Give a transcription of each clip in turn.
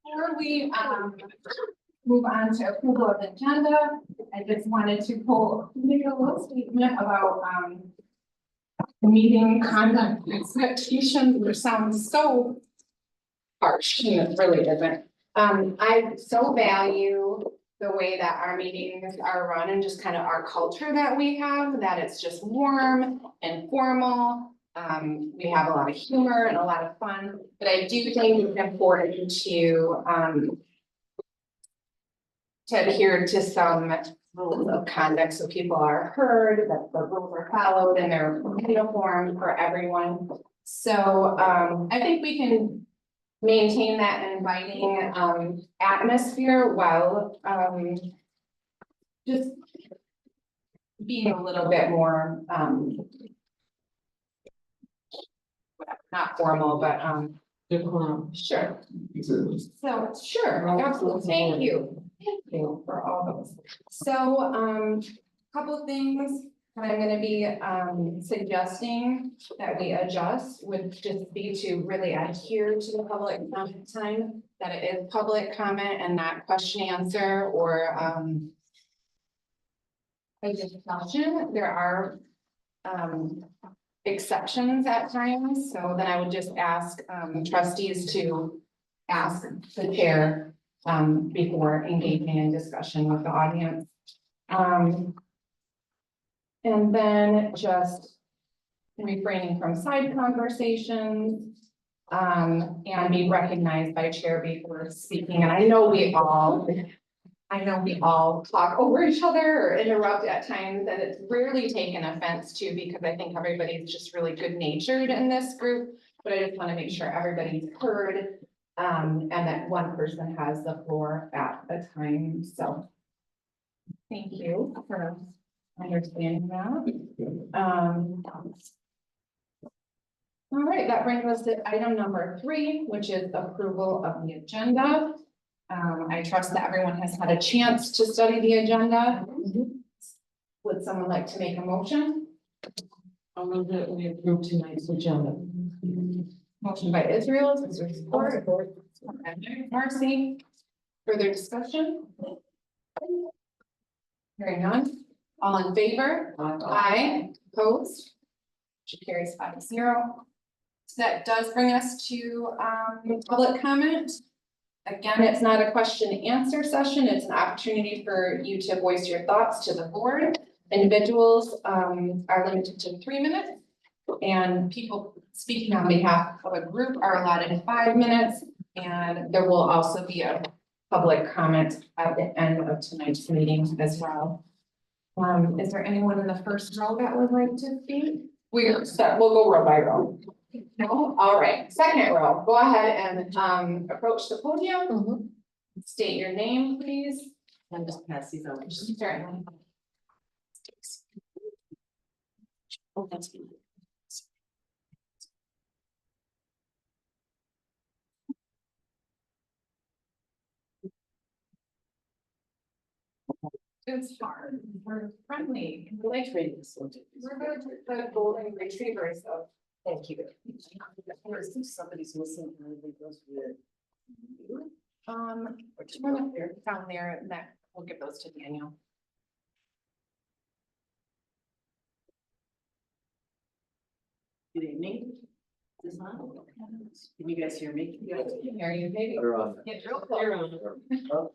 Before we move on to approval of the agenda, I just wanted to make a little statement about meeting conduct expectations, which sounds so harsh, and it really isn't. I so value the way that our meetings are run and just kind of our culture that we have, that it's just warm and formal. We have a lot of humor and a lot of fun, but I do think it's important to adhere to some rules of conduct so people are heard, that the rules are followed and they're uniform for everyone. So I think we can maintain that inviting atmosphere while just being a little bit more not formal, but sure. So sure, absolutely. Thank you. Thank you for all those. So couple of things that I'm gonna be suggesting that we adjust would just be to really adhere to the public comment time, that it is public comment and not question answer or a discussion. There are exceptions at times, so then I would just ask trustees to ask the chair before engaging in discussion with the audience. And then just refraining from side conversations and be recognized by chair before speaking. And I know we all talk over each other or interrupt at times, and it's rarely taken offense to, because I think everybody's just really good natured in this group. But I just want to make sure everybody's heard and that one person has the floor at a time. So thank you for understanding that. All right, that brings us to item number 3, which is approval of the agenda. I trust that everyone has had a chance to study the agenda. Would someone like to make a motion? I'll move that we approve tonight's agenda. Motion by Israel, is there support? Marcy, further discussion? Hearing none, all in favor? Aye. Opposed? Motion carries 5-0. So that does bring us to public comment. Again, it's not a question and answer session. It's an opportunity for you to voice your thoughts to the board. Individuals are limited to 3 minutes, and people speaking on behalf of a group are allotted 5 minutes. And there will also be a public comment at the end of tonight's meeting as well. Is there anyone in the first row that would like to speak? We'll go row by row. No, all right, second row, go ahead and approach the podium. State your name, please. And just pass these out. Certainly. Oh, that's good. It's hard. We're friendly. We like reading this one. We're the golden retrievers of. Thank you. Somebody's missing. Or just one up there, down there, and that we'll give those to Daniel. Good evening. Is this on? Can you guys hear me? Yes, we can hear you, baby. Get real close.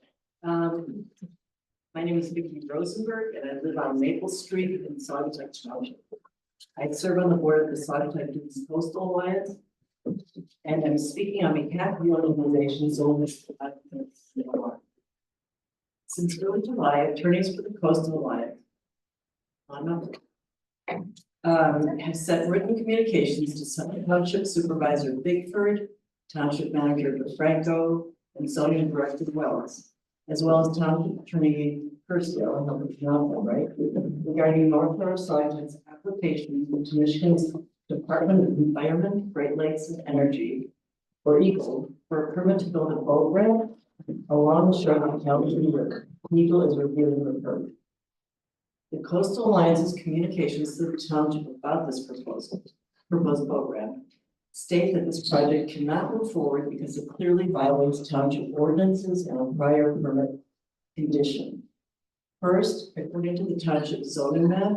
My name is Vicki Rosenberg, and I live on Maple Street in Saugatuck Township. I serve on the board of the Saugatuck Coastal Alliance, and I'm speaking on behalf of the organization Since early July, attorneys for the Coastal Alliance have sent written communications to Saugatuck Township Supervisor Bigford, Township Manager DeFranco, and Zoning Director Wells, as well as Township Attorney Persdale, right, regarding North Saugatuck's application to Michigan's Department of Environment, Great Lakes and Energy, or EGLE, for a permit to build a boat ramp along the shore of the California River. EGLE is reviewing the permit. The Coastal Alliance's communications to the township about this proposed boat ramp state that this project cannot move forward because it clearly violates township ordinances and a prior permit condition. First, according to the township zoning map,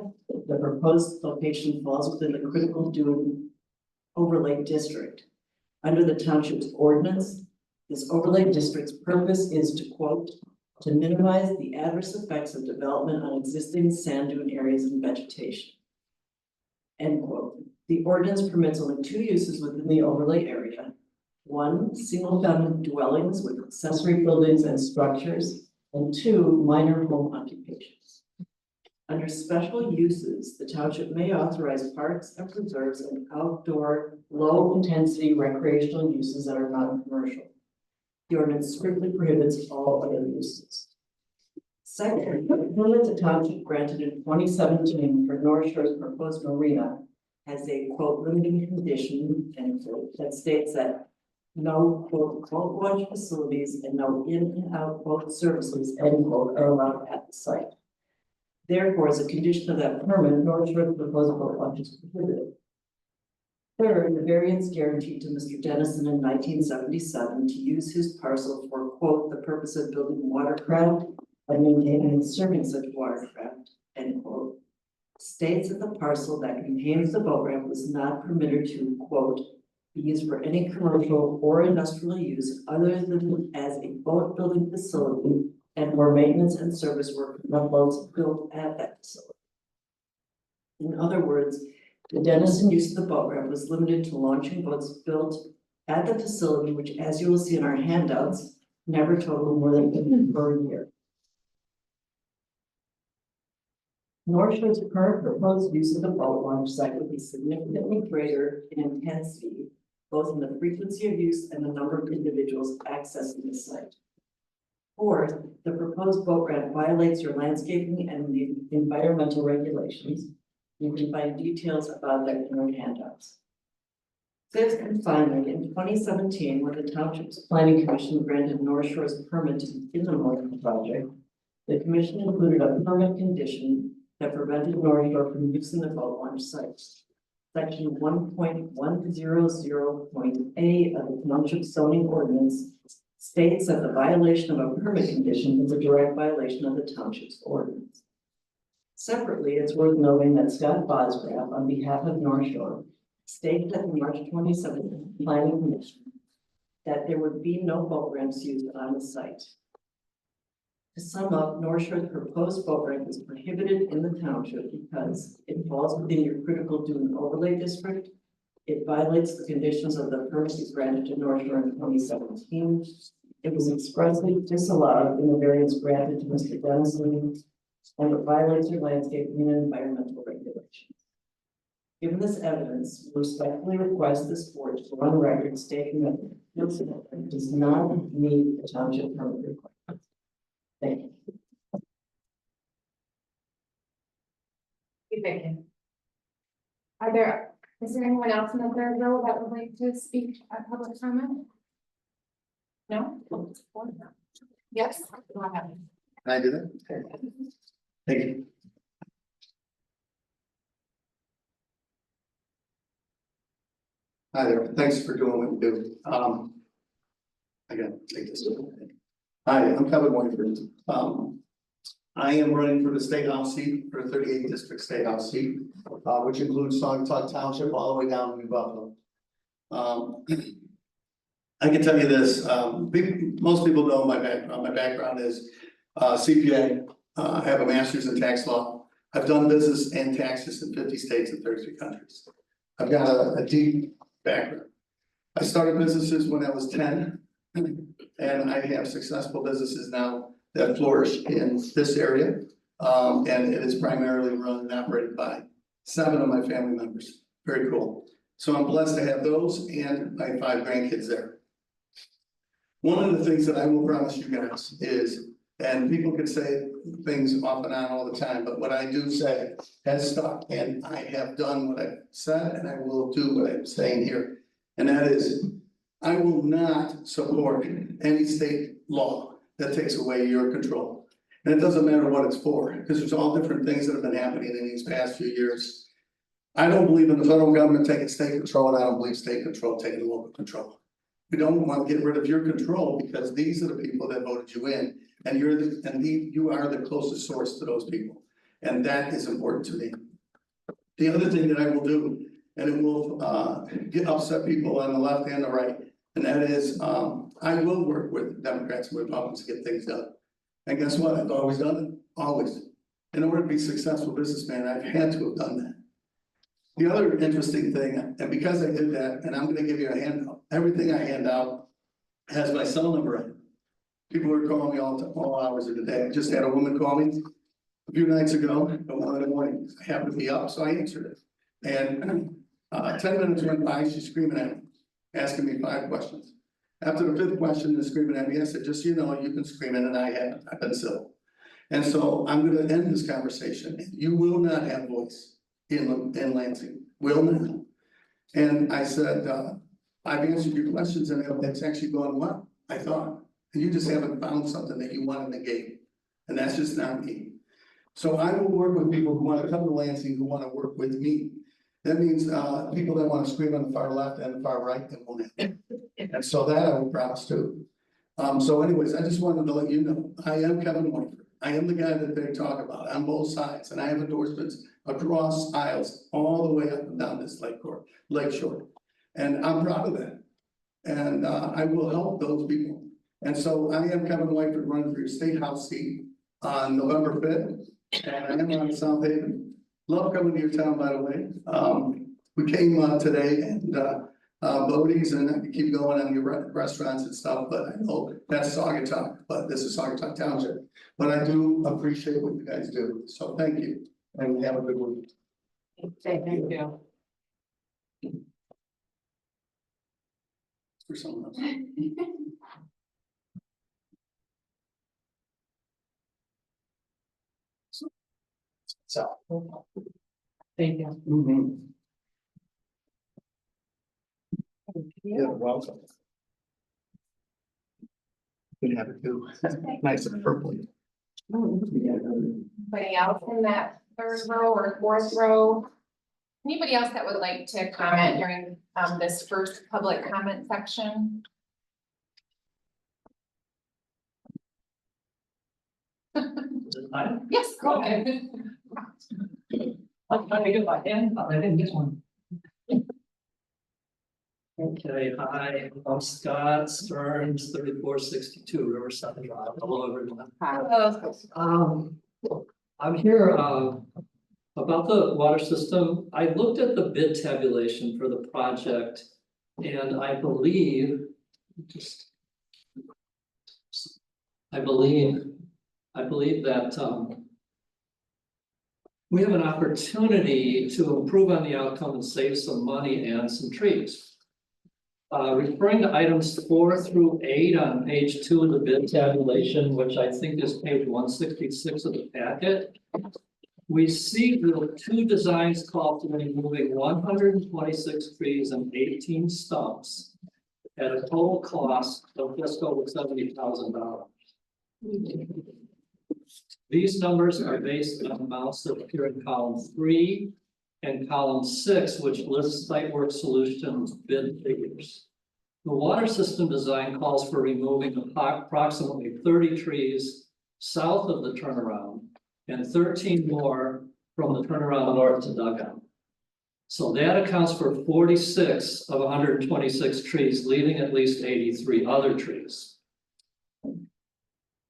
the proposed location falls within the critical dune overlay district. Under the township's ordinance, this overlay district's purpose is to, quote, to minimize the adverse effects of development on existing sand dune areas and vegetation. End quote. The ordinance permits only 2 uses within the overlay area. 1, single-family dwellings with accessory buildings and structures, and 2, minor home occupations. Under special uses, the township may authorize parks and preserves and outdoor low-intensity recreational uses that are non-commercial. The ordinance strictly prohibits all other uses. Second, the permit the township granted in 2017 for North Shore's proposed marina has a, quote, limiting condition, end quote, that states that no, quote, boat launch facilities and no in and out boat services, end quote, are allowed at the site. Therefore, as a condition of that permit, North Shore's proposed boat launch is prohibited. Third, the variance guaranteed to Mr. Dennison in 1977 to use his parcel for, quote, the purpose of building watercraft and maintaining and serving such watercraft, end quote, states that the parcel that contains the boat ramp was not permitted to, quote, be used for any commercial or industrial use other than as a boat building facility and where maintenance and service work on boats built at that facility. In other words, the Dennison use of the boat ramp was limited to launching boats built at the facility, which, as you will see in our handouts, never totaled more than 50 per year. North Shore's current proposed use of the boat launch site would be significantly greater in intensity, both in the frequency of use and the number of individuals accessing the site. Fourth, the proposed boat ramp violates your landscaping and the environmental regulations. You can find details about that in our handouts. Fifth and finally, in 2017, when the Township's Planning Commission granted North Shore's permit to begin the Morgan project, the commission included a permit condition that prevented North Shore from using the boat launch site. Section 1.100.A of the Township zoning ordinance states that the violation of a permit condition is a direct violation of the Township's ordinance. Separately, it's worth noting that Scott Bosgraf, on behalf of North Shore, stated at the March 27th Planning Commission that there would be no boat ramps used on the site. To sum up, North Shore's proposed boat ramp is prohibited in the township because it falls within your critical dune overlay district. It violates the conditions of the permit granted to North Shore in 2017. It was expressly disallowed in the variance granted to Mr. Dennison, and it violates your landscaping and environmental regulations. Given this evidence, we respectfully request this board to go on record stating that the incident does not meet the township permit requirements. Thank you. Thank you. Is there anyone else in the third row that would like to speak at public comment? No? Yes? Go ahead. Can I do that? Thank you. Hi there, thanks for doing what you do. I gotta take this. Hi, I'm Kevin Winford. I am running for the state house seat, for the 38th district state house seat, which includes Saugatuck Township all the way down to New Buffalo. I can tell you this, most people know my background. My background is CPA. I have a master's in tax law. I've done business and taxes in 50 states and 33 countries. I've got a deep background. I started businesses when I was 10, and I have successful businesses now that flourish in this area. And it is primarily run and operated by 7 of my family members. Very cool. So I'm blessed to have those and my 5 grandkids there. One of the things that I will promise you guys is, and people could say things off and on all the time, but what I do say has stuck, and I have done what I've said, and I will do what I'm saying here. And that is, I will not support any state law that takes away your control. And it doesn't matter what it's for, because there's all different things that have been happening in these past few years. I don't believe in the federal government taking state control, and I don't believe state control taking local control. We don't want to get rid of your control because these are the people that voted you in, and you are the closest source to those people. And that is important to me. The other thing that I will do, and it will upset people on the left and the right, and that is I will work with Democrats and Republicans to get things done. And guess what? I've always done it, always. In order to be a successful businessman, I've had to have done that. The other interesting thing, and because I did that, and I'm gonna give you a handout, everything I hand out has my cell number in it. People are calling me all hours of the day. I just had a woman call me a few nights ago, at 1 in the morning. I happened to be up, so I answered it. And 10 minutes went by, she's screaming at me, asking me 5 questions. After the 5th question, they're screaming at me, I said, just so you know, you've been screaming and I haven't, I've been civil. And so I'm gonna end this conversation. You will not have voice in Lansing, will not. And I said, I've answered your questions and it's actually going well, I thought. And you just haven't found something that you want in the game. And that's just not me. So I will work with people who want to come to Lansing, who want to work with me. That means people that want to scream on the far left and the far right, that won't happen. And so that I will promise too. So anyways, I just wanted to let you know, I am Kevin Whiteford. I am the guy that they talk about on both sides, and I have endorsements across aisles all the way up and down this lakeshore. And I'm proud of that. And I will help those people. And so I am Kevin Whiteford, running for your state house seat on November 5th. And I am on South Haven. Love coming to your town, by the way. We came today and Bodie's, and I could keep going on your restaurants and stuff, but I know that's Saugatuck, but this is Saugatuck Township. But I do appreciate what you guys do. So thank you and have a good week. Thank you. For someone else. So. Thank you. Mm-hmm. You're welcome. Good to have it too. Nice and purple. Anybody else in that 3rd row or 4th row? Anybody else that would like to comment during this first public comment section? Yes, go ahead. I'm trying to get my hand up, I didn't get one. Okay, hi, I'm Scott Stearns, 3462 Riverside Drive. Hello, everyone. I'm here about the water system. I looked at the bid tabulation for the project, and I believe that we have an opportunity to improve on the outcome and save some money and some trees. Referring to items 4 through 8 on page 2 of the bid tabulation, which I think is page 166 of the packet, we see the 2 designs call for removing 126 trees and 18 stumps at a total cost of just over $70,000. These numbers are based on amounts that appear in column 3 and column 6, which lists Sitework Solutions bid figures. The water system design calls for removing approximately 30 trees south of the turnaround and 13 more from the turnaround north to dugout. So that accounts for 46 of 126 trees, leaving at least 83 other trees.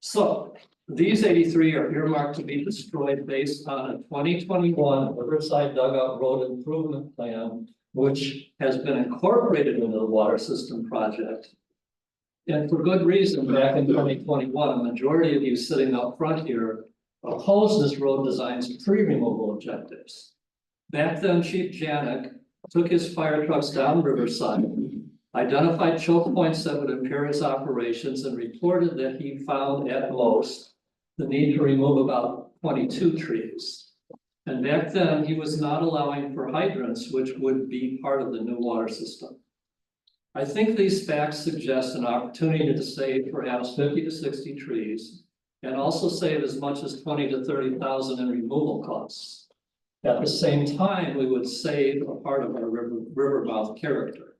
So these 83 are earmarked to be destroyed based on a 2021 Riverside Dugout Road Improvement Plan, which has been incorporated into the water system project. And for good reason, back in 2021, a majority of you sitting up front here opposed this road design's tree removal objectives. Back then, Chief Janik took his fire trucks down Riverside, identified choke points that would impair its operations, and reported that he found at most the need to remove about 22 trees. And back then, he was not allowing for hydrants, which would be part of the new water system. I think these facts suggest an opportunity to save perhaps 50 to 60 trees and also save as much as 20 to 30,000 in removal costs. At the same time, we would save a part of our river mouth character.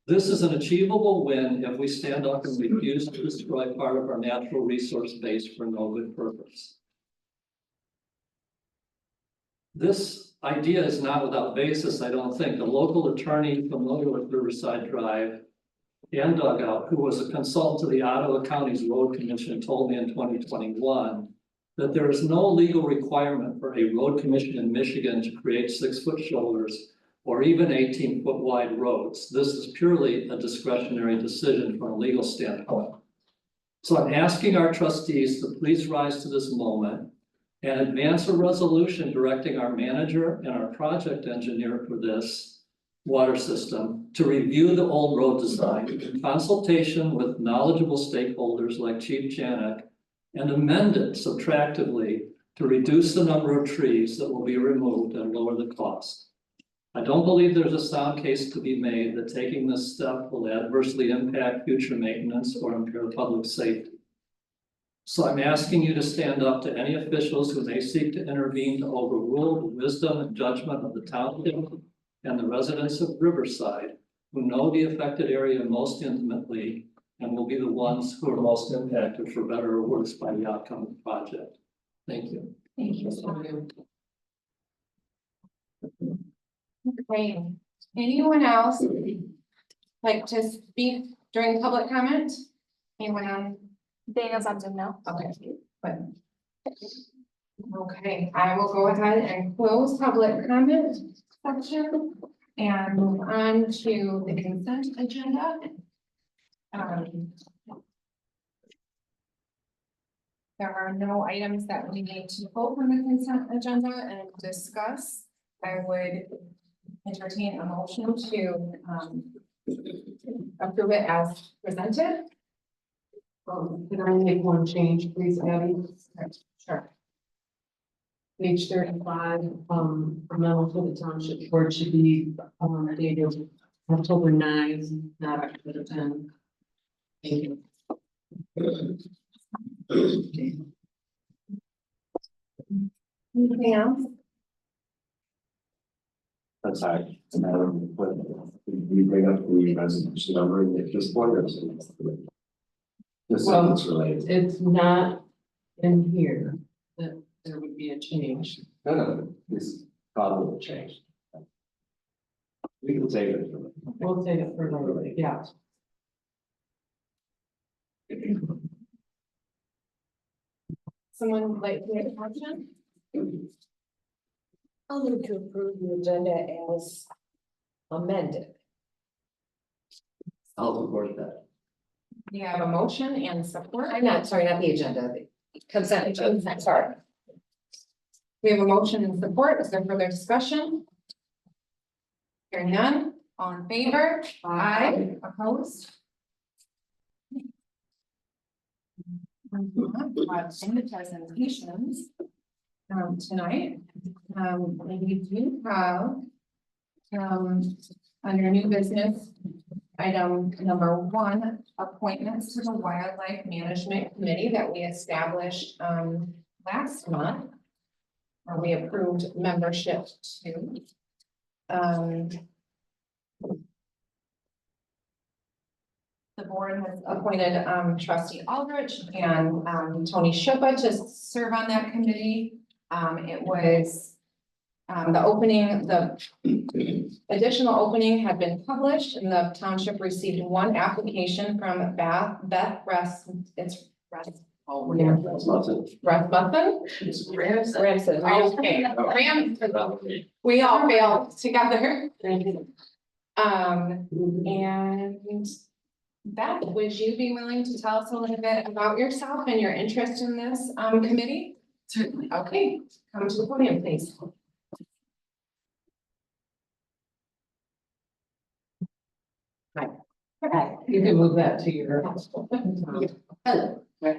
This is an achievable win if we stand up and refuse to destroy part of our natural resource base for no good purpose. This idea is not without basis, I don't think. A local attorney familiar with Riverside Drive and Dugout, who was a consultant to the Ottawa County's Road Commission, told me in 2021 that there is no legal requirement for a road commission in Michigan to create 6-foot shoulders or even 18-foot wide roads. This is purely a discretionary decision from a legal standpoint. So I'm asking our trustees to please rise to this moment and advance a resolution directing our manager and our project engineer for this water system to review the old road design in consultation with knowledgeable stakeholders like Chief Janik and amend it subtractively to reduce the number of trees that will be removed and lower the cost. I don't believe there's a sound case to be made that taking this step will adversely impact future maintenance or impair public safety. So I'm asking you to stand up to any officials who may seek to intervene to overrule the wisdom and judgment of the township and the residents of Riverside, who know the affected area most intimately and will be the ones who are most impacted for better or worse by the outcome of the project. Thank you. Thank you. Okay, anyone else like to speak during public comment? Anyone on? Dana's on Zoom now. Okay, good. Okay, I will go ahead and close public comment section and move on to the consent agenda. There are no items that we need to pull from the consent agenda and discuss. I would entertain a motion to approve it as presented. Can I make one change, please, Abby? Sure. Page 35, memo to the township board should be, dated October 9th, not October 10th. Thank you. Anything else? That's how it's a matter of, we bring up the resolution number at this point, or is it? Just Well, so it's related. It's not in here that there would be a change. No, this probably will change. We can save it. We'll take it for another way, yeah. Someone like to make a motion? I'll move to approve the agenda as amended. I'll support that. You have a motion and support. I'm not, sorry, not the agenda, the consent agenda, sorry. We have a motion and support. Is there further discussion? Hearing none, all in favor? Aye. Opposed? We do not have any presentations tonight. We do have under new business, item number 1, appointments to the Wildlife Management Committee that we established last month. Or we approved membership to. The board has appointed trustee Aldrich and Tony Schipa to serve on that committee. It was the opening, the additional opening had been published and the township received 1 application from Beth Rasmussen. Ramsden. Okay, Ramsden. We all failed together. And Beth, would you be willing to tell us a little bit about yourself and your interest in this committee? Certainly. Okay, come to the podium, please. Hi. You can move that to your. Hello. As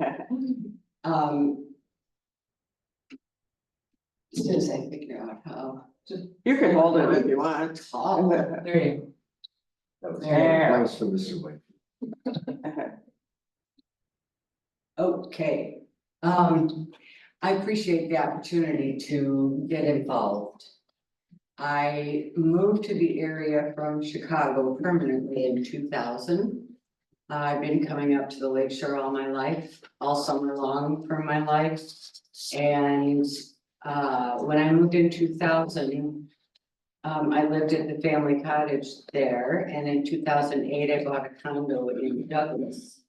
soon as I figure out how. You can hold it if you want. Tall. There you That was for Mr. Wade. Okay. I appreciate the opportunity to get involved. I moved to the area from Chicago permanently in 2000. I've been coming up to the Lake Shore all my life, all summer long for my life. And when I moved in 2000, I lived at the family cottage there, and in 2008, I bought a condo in Douglas.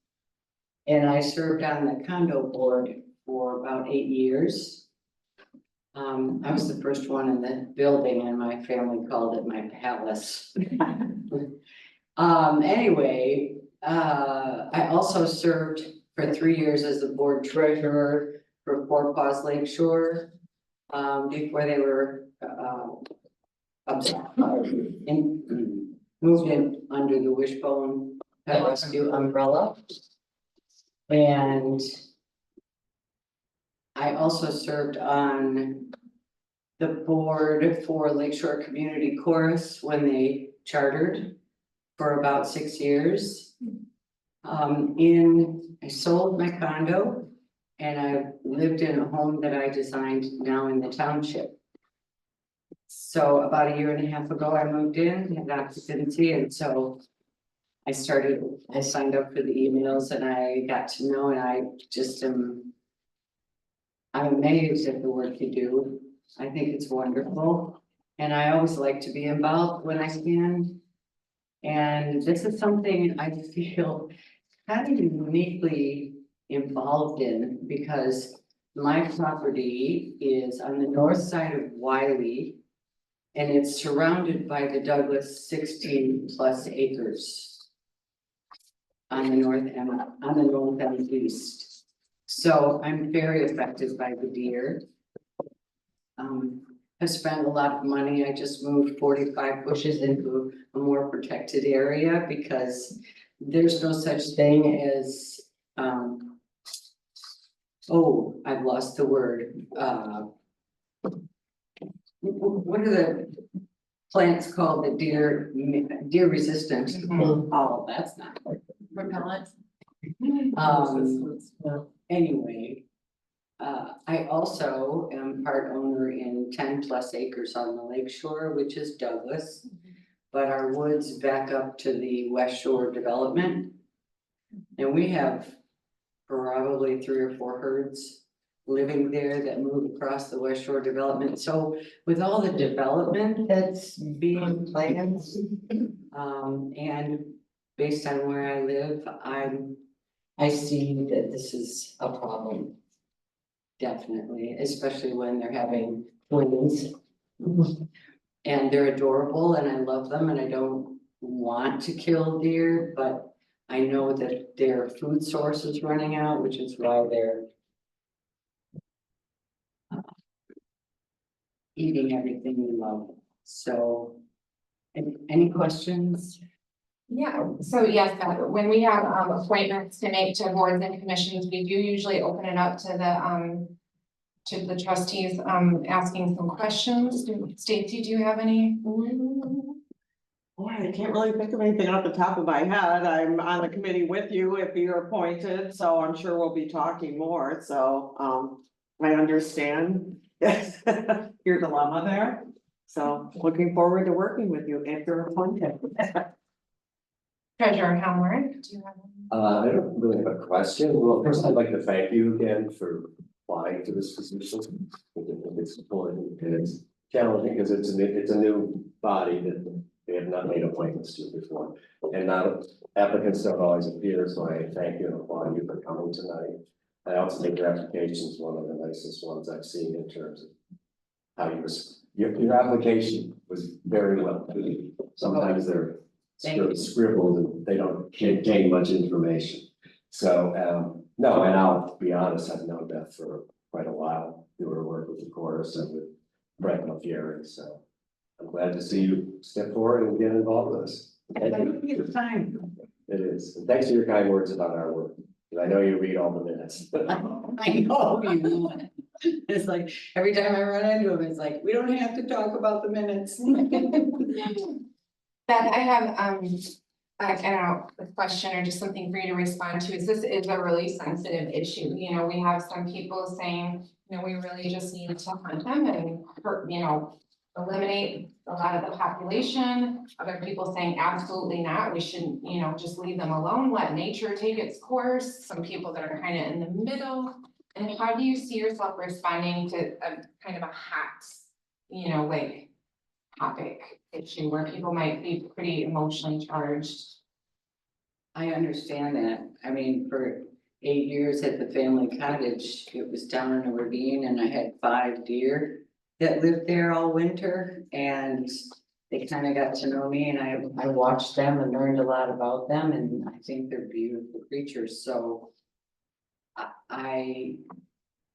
And I served on the condo board for about 8 years. I was the first one in the building, and my family called it my palace. Anyway, I also served for 3 years as the board treasurer for Four Paws Lake Shore, before they were, moved in under the Wishbone Pet Rescue umbrella. And I also served on the board for Lakeshore Community Chorus when they chartered for about 6 years. I sold my condo and I lived in a home that I designed now in the township. So about 1.5 years ago, I moved in, had occupancy, and so I signed up for the emails and I got to know, and I just I'm amazed at the work you do. I think it's wonderful. And I always like to be involved when I can. And this is something I feel kind of uniquely involved in because my property is on the north side of Wiley. And it's surrounded by the Douglas 16+ acres on the north and east. So I'm very affected by the deer. I've spent a lot of money. I just moved 45 bushes into a more protected area because there's no such thing as, oh, I've lost the word. What are the plants called that deer resistant? Oh, that's not. Repellent. Anyway, I also am part owner in 10+ acres on the lake shore, which is Douglas. But our woods back up to the West Shore development. And we have probably 3 or 4 herds living there that move across the West Shore development. So with all the development that's being planned, and based on where I live, I see that this is a problem. Definitely, especially when they're having twins. And they're adorable and I love them and I don't want to kill deer, but I know that their food source is running out, which is why they're eating everything we love. So, any questions? Yeah, so yes, when we have appointments to make to boards and commissions, we do usually open it up to the trustees asking some questions. Stacy, do you have any? Boy, I can't really think of anything off the top of my head. I'm on the committee with you if you're appointed, so I'm sure we'll be talking more, so, I understand your dilemma there. So looking forward to working with you if you're appointed. Treasurer Howard, do you have? I don't really have a question. Well, first I'd like to thank you again for applying to this position. I think it's important and it's challenging because it's a new body that they have not made appointments to before. And now applicants don't always appear, so I thank you and applaud you for coming tonight. I also think your application is one of the nicest ones I've seen in terms of how your application was very well done. Sometimes they're scribbled and they don't contain much information. So, no, and I'll be honest, I've known Beth for quite a while. You were working with the chorus and with Brett LaFieri, so I'm glad to see you step forward and get involved with us. Thank you for your time. It is. And thanks for your kind words about our work. And I know you read all the minutes. I know you. It's like, every time I run into him, it's like, we don't have to talk about the minutes. Beth, I have, I don't know, a question or just something for you to respond to. This is a really sensitive issue. You know, we have some people saying, you know, we really just need to hunt them and, you know, eliminate a lot of the population. Other people saying absolutely not, we shouldn't, you know, just leave them alone, let nature take its course. Some people that are kind of in the middle. And how do you see yourself responding to a kind of a hot, you know, like topic issue where people might be pretty emotionally charged? I understand that. I mean, for 8 years at the family cottage, it was down in a ravine and I had 5 deer that lived there all winter and they kind of got to know me and I watched them and learned a lot about them and I think they're beautiful creatures, so I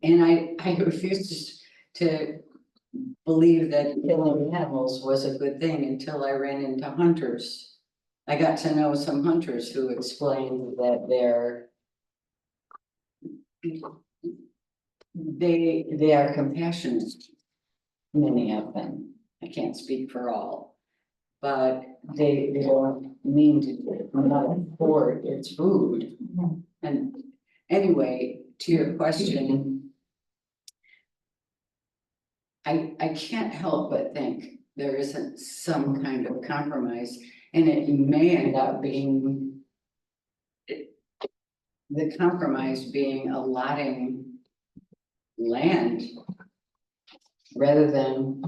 refused to believe that killing animals was a good thing until I ran into hunters. I got to know some hunters who explained that they are compassionate, many of them. I can't speak for all. But they don't mean to, not for its food. And anyway, to your question, I can't help but think there isn't some kind of compromise, and it may end up being the compromise being allotting land rather than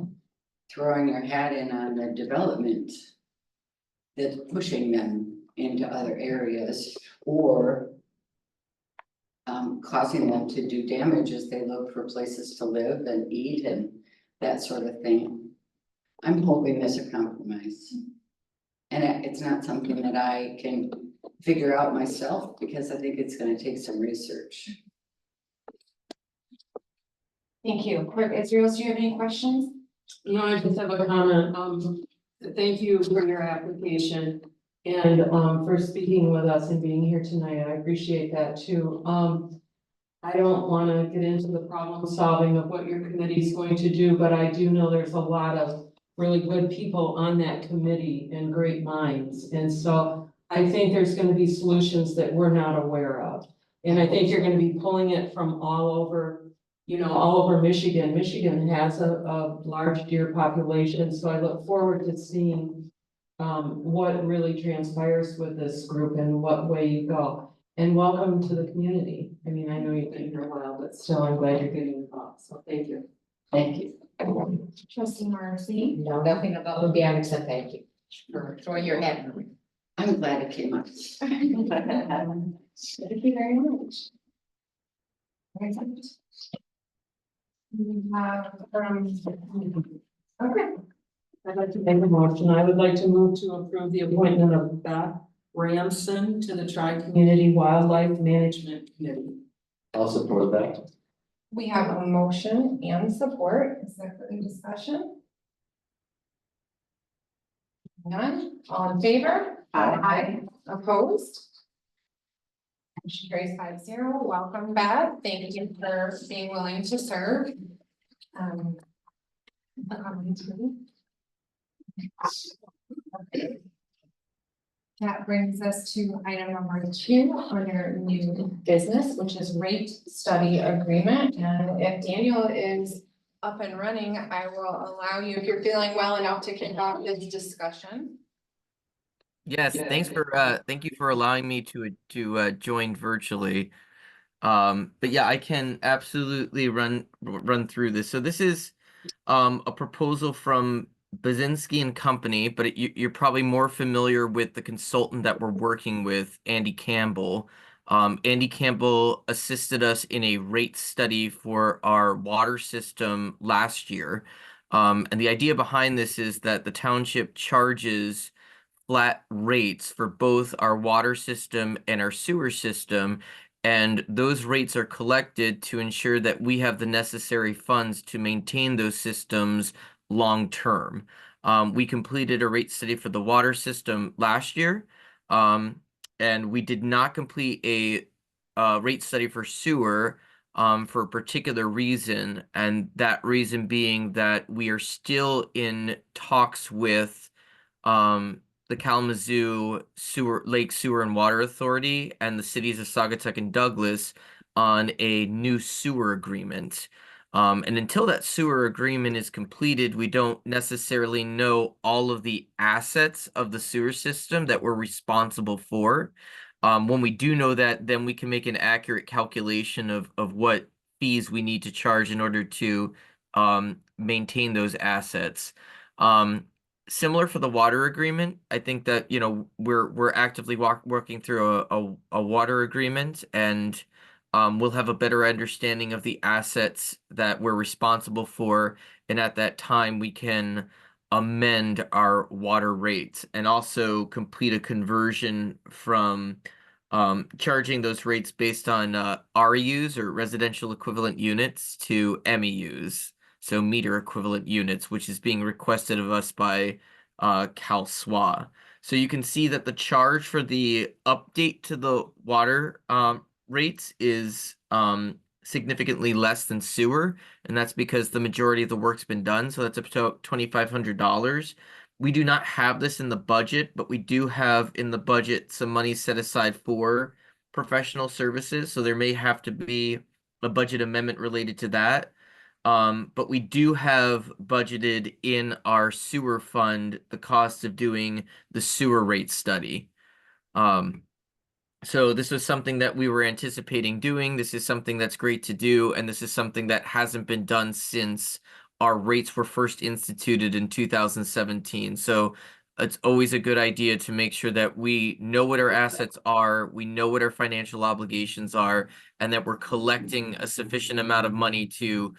throwing your hat in on the development that's pushing them into other areas or causing them to do damage as they look for places to live and eat and that sort of thing. I'm hoping there's a compromise. And it's not something that I can figure out myself because I think it's gonna take some research. Thank you. Clerk Israel, do you have any questions? No, I just have a comment. Thank you for your application and, for speaking with us and being here tonight. I appreciate that too. I don't want to get into the problem solving of what your committee is going to do, but I do know there's a lot of really good people on that committee and great minds. And so I think there's going to be solutions that we're not aware of. And I think you're going to be pulling it from all over, you know, all over Michigan. Michigan has a large deer population, so I look forward to seeing what really transpires with this group and what way you go. And welcome to the community. I mean, I know you've been here a while, but still I'm glad you're getting involved, so thank you. Thank you. Trustee Marcy? No, nothing above and beyond except thank you for throwing your hat in the ring. I'm glad it came up. Thank you very much. Very good. We have, okay. I'd like to make a motion. I would like to move to approve the appointment of Beth Ramson to the Tri-Community Wildlife Management Committee. I'll support that. We have a motion and support. Is there further discussion? None, all in favor? Aye. Opposed? Motion carries 5-0. Welcome, Beth. Thank you for being willing to serve. That brings us to item number 2 under new business, which is rate study agreement. And if Daniel is up and running, I will allow you, if you're feeling well enough, to kick off this discussion. Yes, thank you for allowing me to join virtually. But yeah, I can absolutely run through this. So this is a proposal from Basinski and Company, but you're probably more familiar with the consultant that we're working with, Andy Campbell. Andy Campbell assisted us in a rate study for our water system last year. And the idea behind this is that the township charges flat rates for both our water system and our sewer system, and those rates are collected to ensure that we have the necessary funds to maintain those systems long term. We completed a rate study for the water system last year, and we did not complete a rate study for sewer for a particular reason, and that reason being that we are still in talks with the Kalamazoo Lake Sewer and Water Authority and the cities of Saugatuck and Douglas on a new sewer agreement. And until that sewer agreement is completed, we don't necessarily know all of the assets of the sewer system that we're responsible for. When we do know that, then we can make an accurate calculation of what fees we need to charge in order to maintain those assets. Similar for the water agreement, I think that, you know, we're actively working through a water agreement, and we'll have a better understanding of the assets that we're responsible for, and at that time we can amend our water rates and also complete a conversion from charging those rates based on REUs, or residential equivalent units, to MEUs, so meter equivalent units, which is being requested of us by Cal SWA. So you can see that the charge for the update to the water rates is significantly less than sewer, and that's because the majority of the work's been done, so that's up to $2,500. We do not have this in the budget, but we do have in the budget some money set aside for professional services, so there may have to be a budget amendment related to that. But we do have budgeted in our sewer fund the cost of doing the sewer rate study. So this was something that we were anticipating doing. This is something that's great to do, and this is something that hasn't been done since our rates were first instituted in 2017. So it's always a good idea to make sure that we know what our assets are, we know what our financial obligations are, and that we're collecting a sufficient amount of money to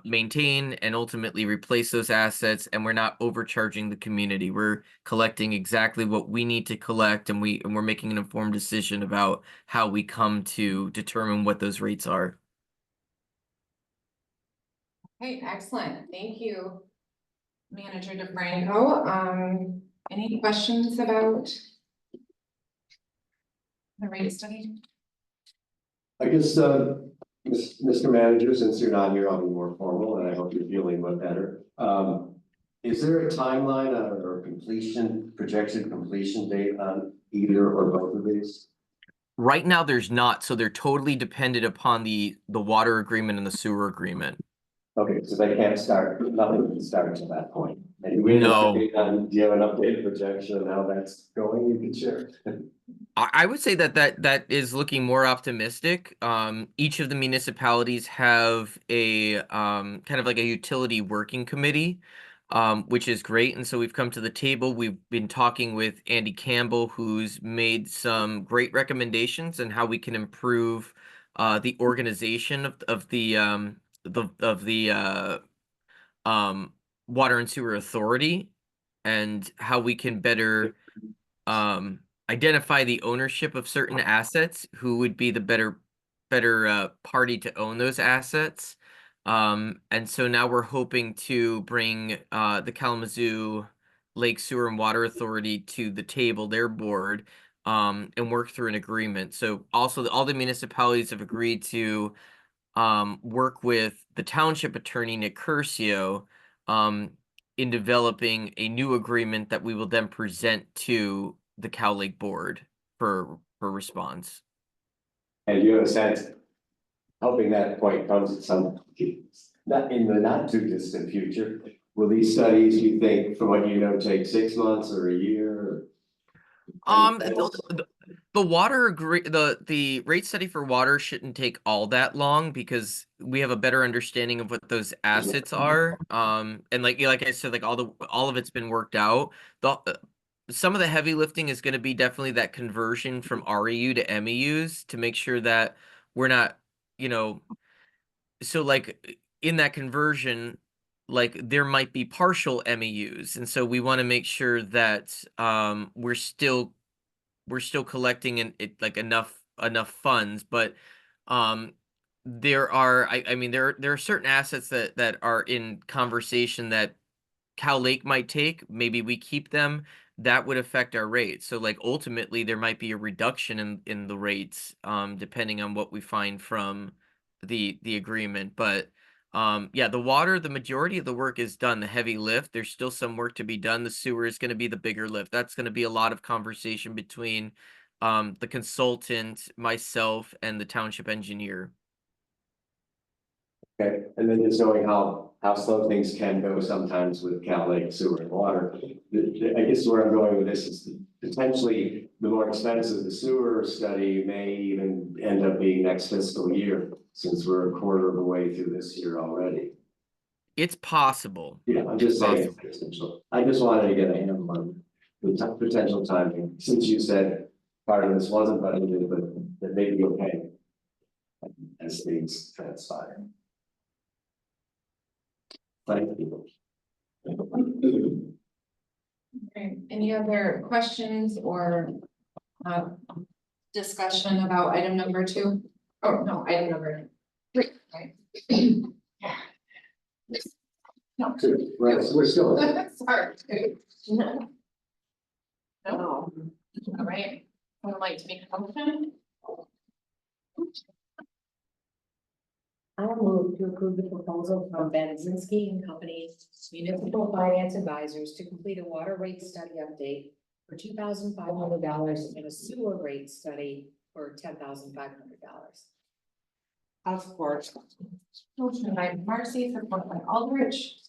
maintain and ultimately replace those assets, and we're not overcharging the community. We're collecting exactly what we need to collect, and we're making an informed decision about how we come to determine what those rates are. Okay, excellent. Thank you, Manager DeFranco. Any questions about the rate study? I guess, Mr. Manager, since you're not here, I'll be more formal, and I hope you're feeling much better. Is there a timeline or projected completion date on either or both of these? Right now, there's not, so they're totally dependent upon the water agreement and the sewer agreement. Okay, so they can't start, nothing can start until that point. And No. do you have an updated projection on how that's going you can share? I would say that is looking more optimistic. Each of the municipalities have a kind of like a utility working committee, which is great. And so we've come to the table. We've been talking with Andy Campbell, who's made some great recommendations on how we can improve the organization of the Water and Sewer Authority, and how we can better identify the ownership of certain assets, who would be the better party to own those assets. And so now we're hoping to bring the Kalamazoo Lake Sewer and Water Authority to the table, their board, and work through an agreement. So also all the municipalities have agreed to work with the township attorney, Nick Curcio, in developing a new agreement that we will then present to the Cal Lake Board for response. And you have a sense, hoping that point comes at some, not in the not too distant future, will these studies, you think, from what you know, take 6 months or a year? The the rate study for water shouldn't take all that long, because we have a better understanding of what those assets are. And like I said, like all of it's been worked out. Some of the heavy lifting is going to be definitely that conversion from REU to MEUs, to make sure that we're not, you know, so like in that conversion, like there might be partial MEUs, and so we want to make sure that we're still collecting like enough funds. But there are I mean there are certain assets that are in conversation that Cal Lake might take. Maybe we keep them. That would affect our rates. So like ultimately there might be a reduction in the rates depending on what we find from the agreement. But yeah, the majority of the work is done, the heavy lift. There's still some work to be done. The sewer is going to be the bigger lift. That's going to be a lot of conversation between the consultant, myself, and the township engineer. Okay, and then just knowing how slow things can go sometimes with Cal Lake sewer and water. I guess where I'm going with this is potentially the more expensive the sewer study may even end up being next fiscal year, since we're a quarter of the way through this year already. It's possible. Yeah, I'm just saying, Possible. I just wanted to get a handle on the potential timing, since you said part of this wasn't budgeted, but that may be okay as things transpire. Thank you. Okay, any other questions or discussion about item number 2? Oh, no, item number 3, right? No, Right, so we're still. sorry. No. All right, I would like to make a motion. I'll move to approve the proposal from Benzinski and Company Municipal Finance Advisors to complete a water rate study update for $2,500 and a sewer rate study for $10,500. I'll support. Motion by Marcy, support by Aldrich.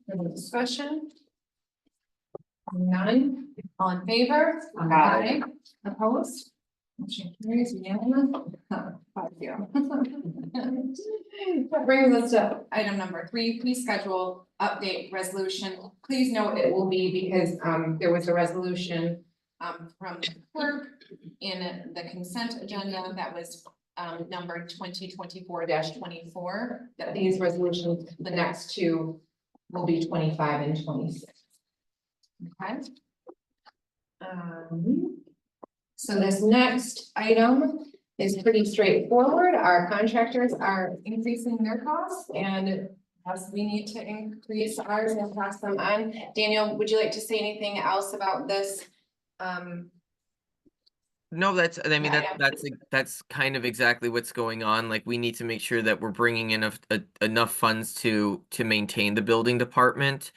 Any discussion? None, all in favor? Aye. Opposed? Motion carries unanimous. 5-0. That brings us to item number 3, please schedule update resolution. Please note it will be because there was a resolution from the clerk in the consent agenda that was number 2024-24, that these resolutions, the next 2 will be 25 and 26. Okay. So this next item is pretty straightforward. Our contractors are increasing their costs, and as we need to increase ours and pass them on. Daniel, would you like to say anything else about this? No, I mean, Yeah. that's kind of exactly what's going on. Like, we need to make sure that we're bringing in enough funds to maintain the building department.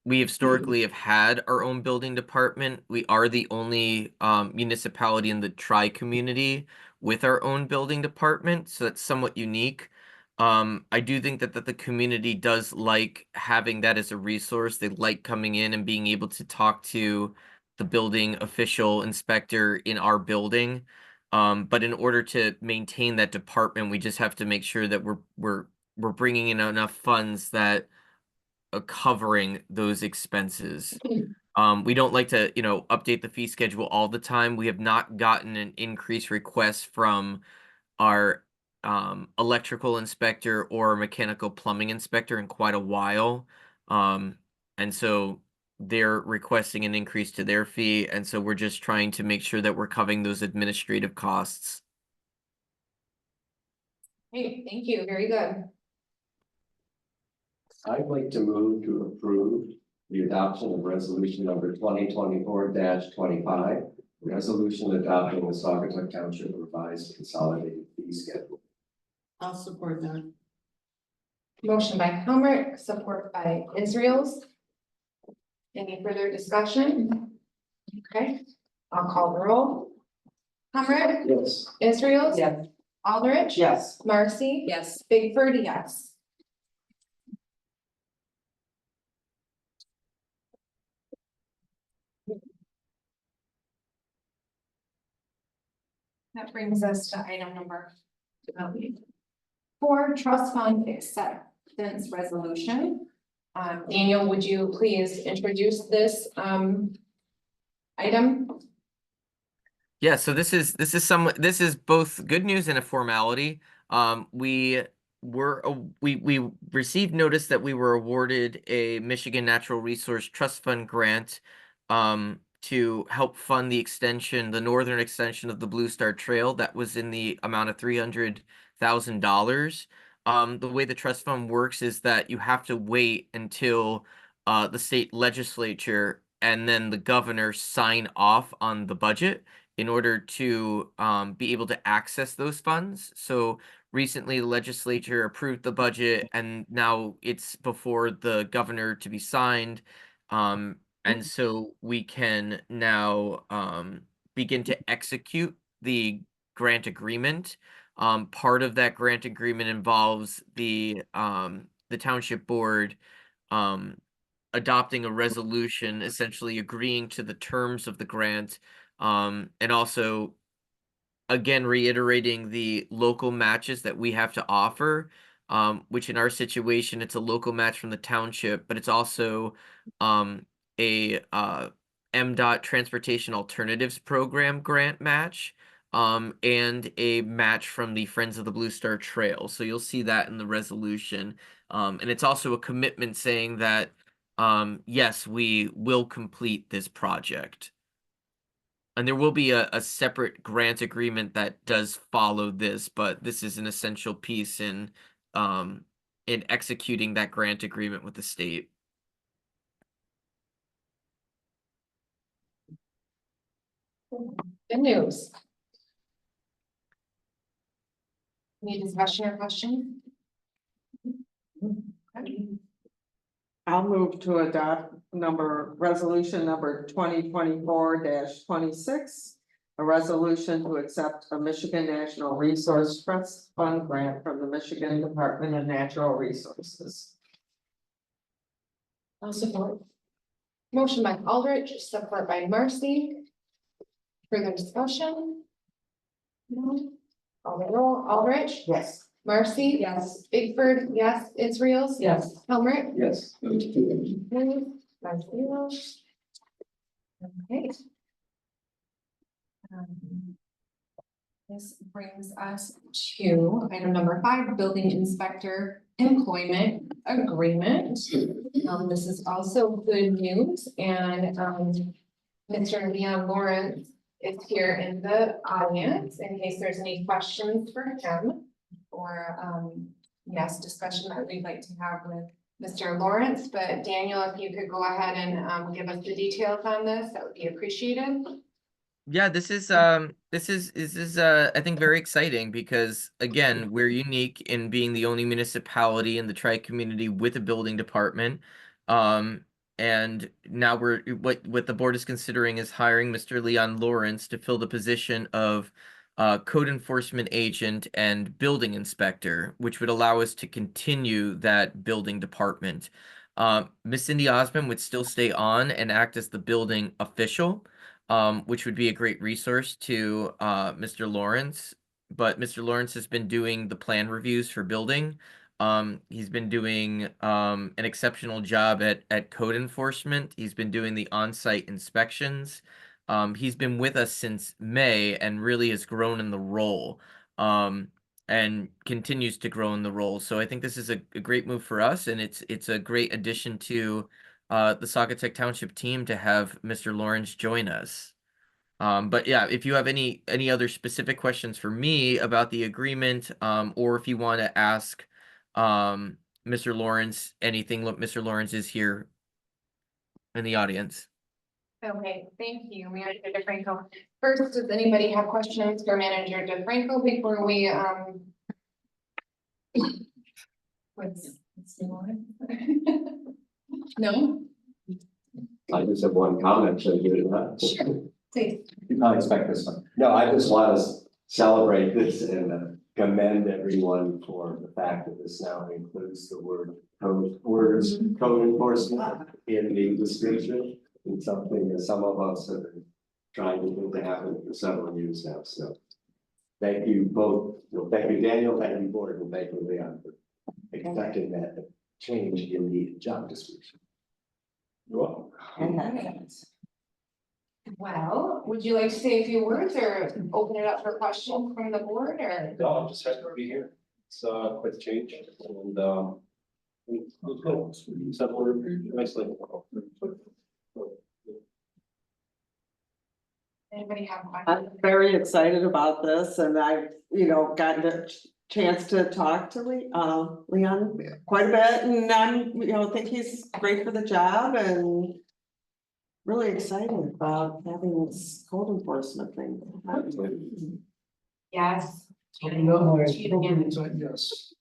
We historically have had our own building department. We are the only municipality in the tri-community with our own building department, so that's somewhat unique. I do think that the community does like having that as a resource. They like coming in and being able to talk to the building official inspector in our building. But in order to maintain that department, we just have to make sure that we're bringing in enough funds that are covering those expenses. We don't like to, update the fee schedule all the time. We have not gotten an increase request from our electrical inspector or mechanical plumbing inspector in quite a while. And so they're requesting an increase to their fee, and so we're just trying to make sure that we're covering those administrative costs. Hey, thank you, very good. I'd like to move to approve the adoption of resolution number 2024-25, resolution adopting the Saugatuck Township revised consolidated fee schedule. I'll support that. Motion by Helmrich, support by Israel's. Any further discussion? Okay, I'll call the roll. Helmrich, Yes. Israel's. Yes. Aldrich. Yes. Marcy. Yes. Bigford, yes. That brings us to item number 4, trust fund acceptance resolution. Daniel, would you please introduce this item? Yeah, so this is both good news and a formality. We received notice that we were awarded a Michigan Natural Resource Trust Fund grant to help fund the northern extension of the Blue Star Trail. That was in the amount of $300,000. The way the trust fund works is that you have to wait until the state legislature and then the governor sign off on the budget in order to be able to access those funds. So recently the legislature approved the budget, and now it's before the governor to be signed. And so we can now begin to execute the grant agreement. Part of that grant agreement involves the township board adopting a resolution, essentially agreeing to the terms of the grant, and also again reiterating the local matches that we have to offer, which in our situation, it's a local match from the township, but it's also a MDOT Transportation Alternatives Program grant match, and a match from the Friends of the Blue Star Trail. So you'll see that in the resolution. And it's also a commitment saying that, yes, we will complete this project. And there will be a separate grant agreement that does follow this, but this is an essential piece in executing that grant agreement with the state. Good news. Any discussion or question? Okay. I'll move to adopt resolution number 2024-26. A resolution to accept a Michigan National Resource Trust Fund grant from the Michigan Department of Natural Resources. I'll support. Motion by Aldrich, support by Marcy. Further discussion? No. Call the roll. Aldrich. Yes. Marcy. Yes. Bigford. Yes. Israel's. Yes. Helmert. Yes. Okay. This brings us to item number 5, building inspector employment agreement. This is also good news, and Mr. Leon Lawrence is here in the audience in case there's any questions for him or yes, discussion that we'd like to have with Mr. Lawrence. But Daniel, if you could go ahead and give us the details on this, that would be appreciated. Yeah, this is I think very exciting because again, we're unique in being the only municipality in the tri-community with a building department. And now what the board is considering is hiring Mr. Leon Lawrence to fill the position of code enforcement agent and building inspector, which would allow us to continue that building department. Miss Cindy Osmond would still stay on and act as the building official, which would be a great resource to Mr. Lawrence. But Mr. Lawrence has been doing the plan reviews for building. He's been doing an exceptional job at code enforcement. He's been doing the on-site inspections. He's been with us since May and really has grown in the role, and continues to grow in the role. So I think this is a great move for us, and it's a great addition to the Saugatuck Township team to have Mr. Lawrence join us. But yeah, if you have any other specific questions for me about the agreement, or if you want to ask Mr. Lawrence anything, look, Mr. Lawrence is here in the audience. Okay, thank you, Manager DeFranco. First, does anybody have questions for Manager DeFranco before we what's the one? No? I just have one comment, so give it up. Sure, please. You can't expect this one. No, I just want to celebrate this and commend everyone for the fact that this now includes the code enforcement in the description. It's something that some of us have been trying to make happen for several years now. So thank you both. Thank you, Daniel, thank you, board, and thank you, Leon, for accepting that change in the job description. You're welcome. Well, would you like to say a few words or open it up for questions from the board or? No, I'm just happy to be here. It's quite a change and let's go. Settle nicely. Anybody have I'm questions? very excited about this, and I've, gotten a chance to talk to Leon quite a bit, and I'm, think he's great for the job and really excited about having this code enforcement thing. Yes. Yes.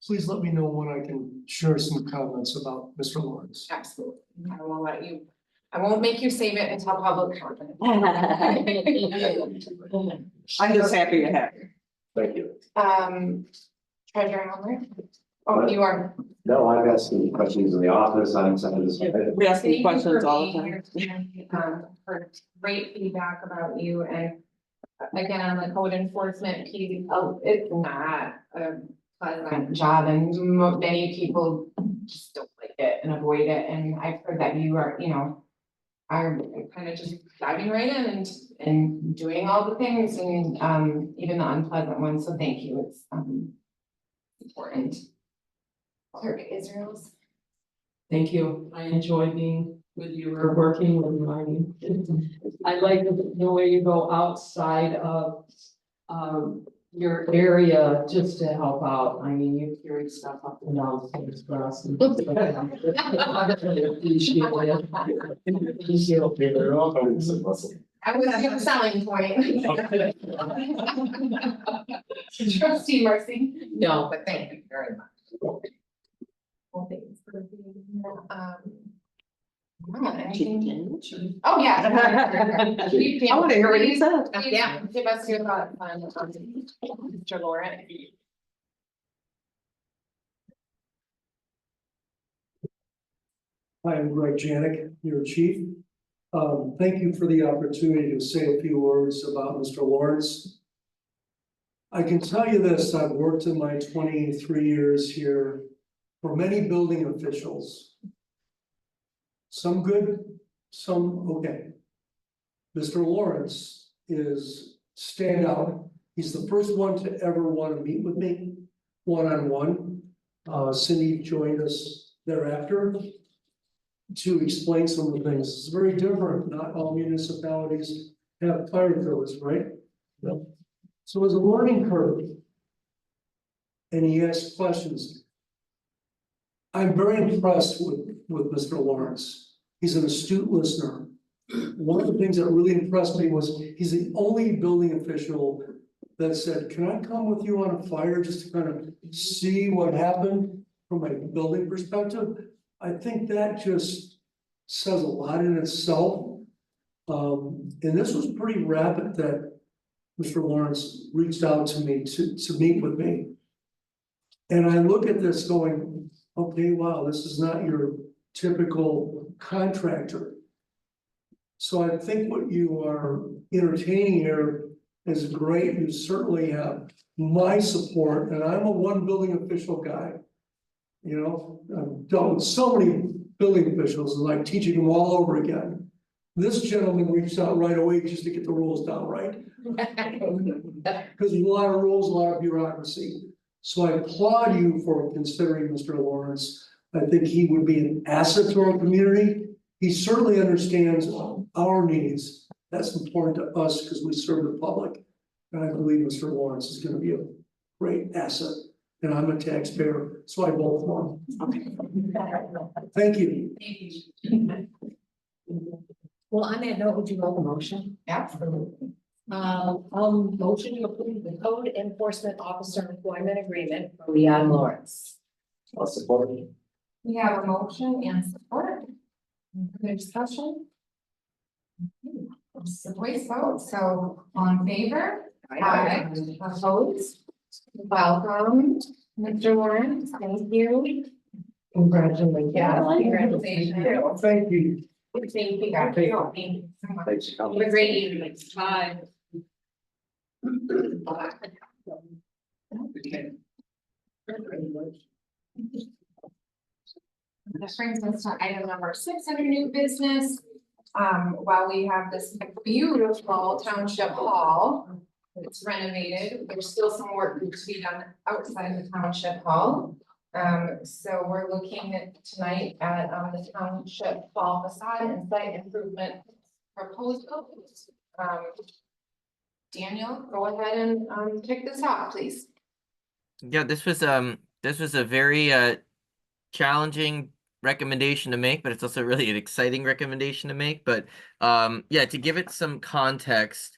Please let me know when I can share some comments about Mr. Lawrence. Absolutely. I won't make you save it until public comment. I'm just happy to have you. Thank you. Treasurer Elmer? Oh, you are. No, I've asked some questions in the office, I'm satisfied. We ask Thank these you questions for all the being time. here tonight, for great feedback about you and again, on the code enforcement piece, it's not a pleasant job and many people just don't like it and avoid it. And I've heard that you are, are kind of just diving right in and doing all the things and, even the unpleasant ones. So thank you. It's, important. Clerk Israel's. Thank you. I enjoy being with you or working with you. I mean, I like the way you go outside of your area just to help out. I mean, you carry stuff up and down things for us. I really appreciate it. Thank you. You're welcome. It's a muscle. I was a selling point. Trustee Marcy. No, but thank you very much. Well, thanks for being here. Anything? Oh, yeah. I wanna hear what he said. Yeah, give us your thoughts on, Mr. Lauren. Hi, I'm Greg Janik, your chief. Thank you for the opportunity to say a few words about Mr. Lawrence. I can tell you this, I've worked in my 23 years here for many building officials. Some good, some okay. Mr. Lawrence is standout. He's the first one to ever want to meet with me one-on-one. Cindy joined us thereafter to explain some of the things. It's very different. Not all municipalities have fire codes, right? Yep. So it was a learning curve. And he asked questions. I'm very impressed with Mr. Lawrence. He's an astute listener. One of the things that really impressed me was he's the only building official that said, can I come with you on a fire just to kind of see what happened from a building perspective? I think that just says a lot in itself. And this was pretty rapid that Mr. Lawrence reached out to me to meet with me. And I look at this going, okay, wow, this is not your typical contractor. So I think what you are entertaining here is great. You certainly have my support, and I'm a one building official guy. You know, I've dealt with so many building officials and like teaching them all over again. This gentleman reached out right away just to get the rules down, right? Because there's a lot of rules, a lot of bureaucracy. So I applaud you for considering Mr. Lawrence. I think he would be an asset to our community. He certainly understands our needs. That's important to us because we serve the public. And I believe Mr. Lawrence is going to be a great asset. And I'm a taxpayer, so I vote for him. Thank you. Well, on that note, would you like a motion? Absolutely. Motion to approve the code enforcement officer employment agreement for Leon Lawrence. I'll support it. We have a motion and support. Any discussion? It's a voice vote, so all in favor? Aye. Opposed? Welcome, Mr. Lawrence, thank you. Congratulations. Yeah, congratulations. Thank you. Thank you, guys. Thank you so much. Thanks for coming. Have a great evening. Bye. That brings us to item number 6 under new business. While we have this beautiful township hall, it's renovated, there's still some work to be done outside the township hall. So we're looking at tonight at the township hall facade and site improvement proposals. Daniel, go ahead and kick this off, please. Yeah, this was a very challenging recommendation to make, but it's also really an exciting recommendation to make. But yeah, to give it some context,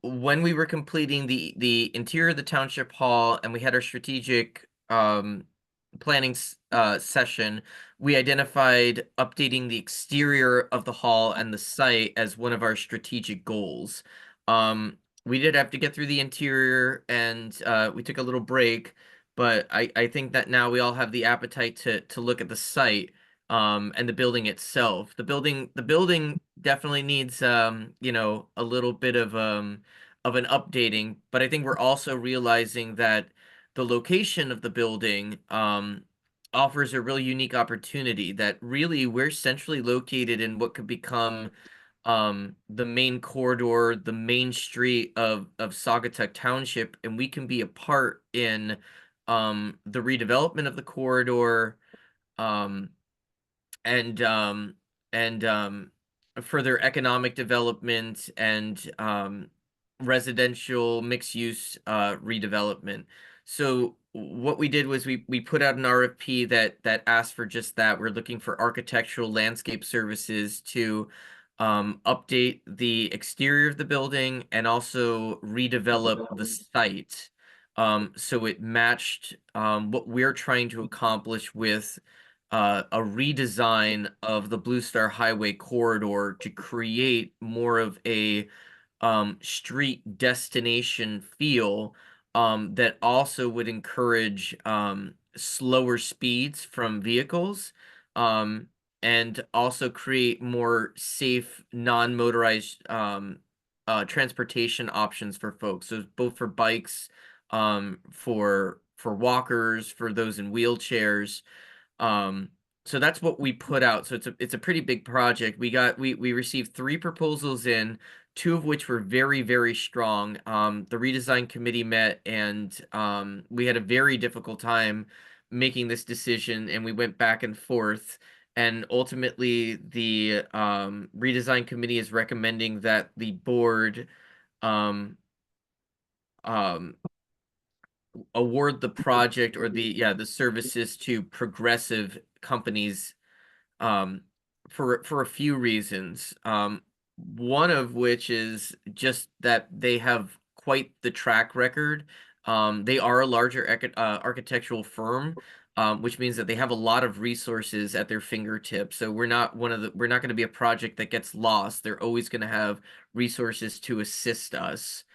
when we were completing the interior of the township hall and we had our strategic planning session, we identified updating the exterior of the hall and the site as one of our strategic goals. we did have to get through the interior, and we took a little break, but I think that now we all have the appetite to look at the site and the building itself. The building definitely needs you know, a little bit of an updating, but I think we're also realizing that the location of the building offers a really unique opportunity, that really we're centrally located in what could become the main corridor, the main street of Saugatuck Township, and we can be a part in the redevelopment of the corridor, um and further economic development, and residential mixed use redevelopment. So what we did was we put out an RFP that asked for just that. We're looking for architectural landscape services to update the exterior of the building and also redevelop the site, so it matched what we're trying to accomplish with a redesign of the Blue Star Highway corridor to create more of a street destination feel, that also would encourage slower speeds from vehicles, um, and also create more safe non-motorized transportation options for folks. So both for bikes, for walkers, for those in wheelchairs. Um, so that's what we put out. So it's a pretty big project. We received 3 proposals in, 2 of which were very, very strong. The redesign committee met, and we had a very difficult time making this decision, and we went back and forth. And ultimately, the redesign committee is recommending that the board um, um, award the project, or the services to Progressive companies, um for a few reasons. One of which is just that they have quite the track record. They are a larger architectural firm, which means that they have a lot of resources at their fingertips. So we're not going to be a project that gets lost. They're always going to have resources to assist us.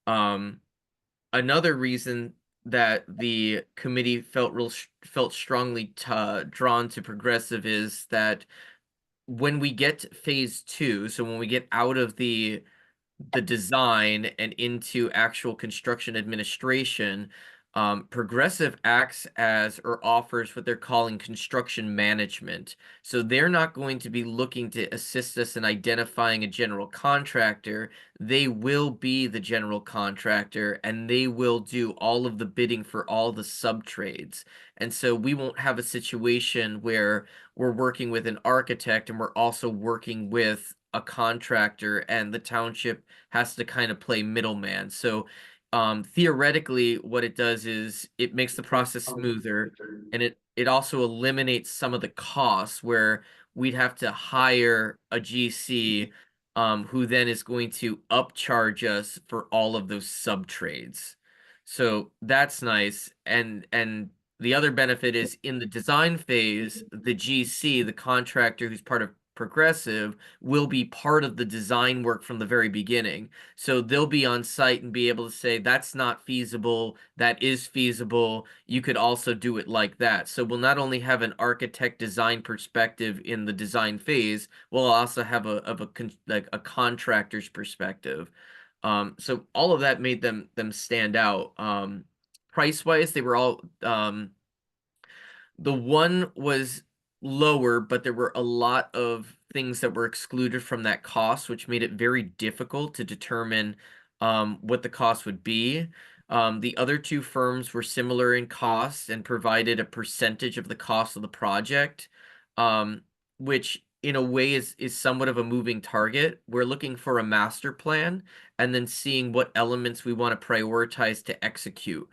Um, Another reason that the committee felt strongly drawn to Progressive is that when we get to phase 2, so when we get out of the design and into actual construction administration, Progressive acts as, or offers, what they're calling construction management. So they're not going to be looking to assist us in identifying a general contractor. They will be the general contractor, and they will do all of the bidding for all the sub trades. And so we won't have a situation where we're working with an architect and we're also working with a contractor, and the township has to kind of play middleman. So theoretically, what it does is it makes the process smoother, and it also eliminates some of the costs where we'd have to hire a GC, who then is going to upcharge us for all of those sub trades. So that's nice. And the other benefit is, in the design phase, the GC, the contractor who's part of Progressive, will be part of the design work from the very beginning. So they'll be on site and be able to say, that's not feasible, that is feasible, you could also do it like that. So we'll not only have an architect design perspective in the design phase, we'll also have a contractor's perspective. So all of that made them stand out. Price wise, they were all the one was lower, but there were a lot of things that were excluded from that cost, which made it very difficult to determine what the cost would be. The other 2 firms were similar in cost and provided a percentage of the cost of the project, which in a way is somewhat of a moving target. We're looking for a master plan and then seeing what elements we want to prioritize to execute.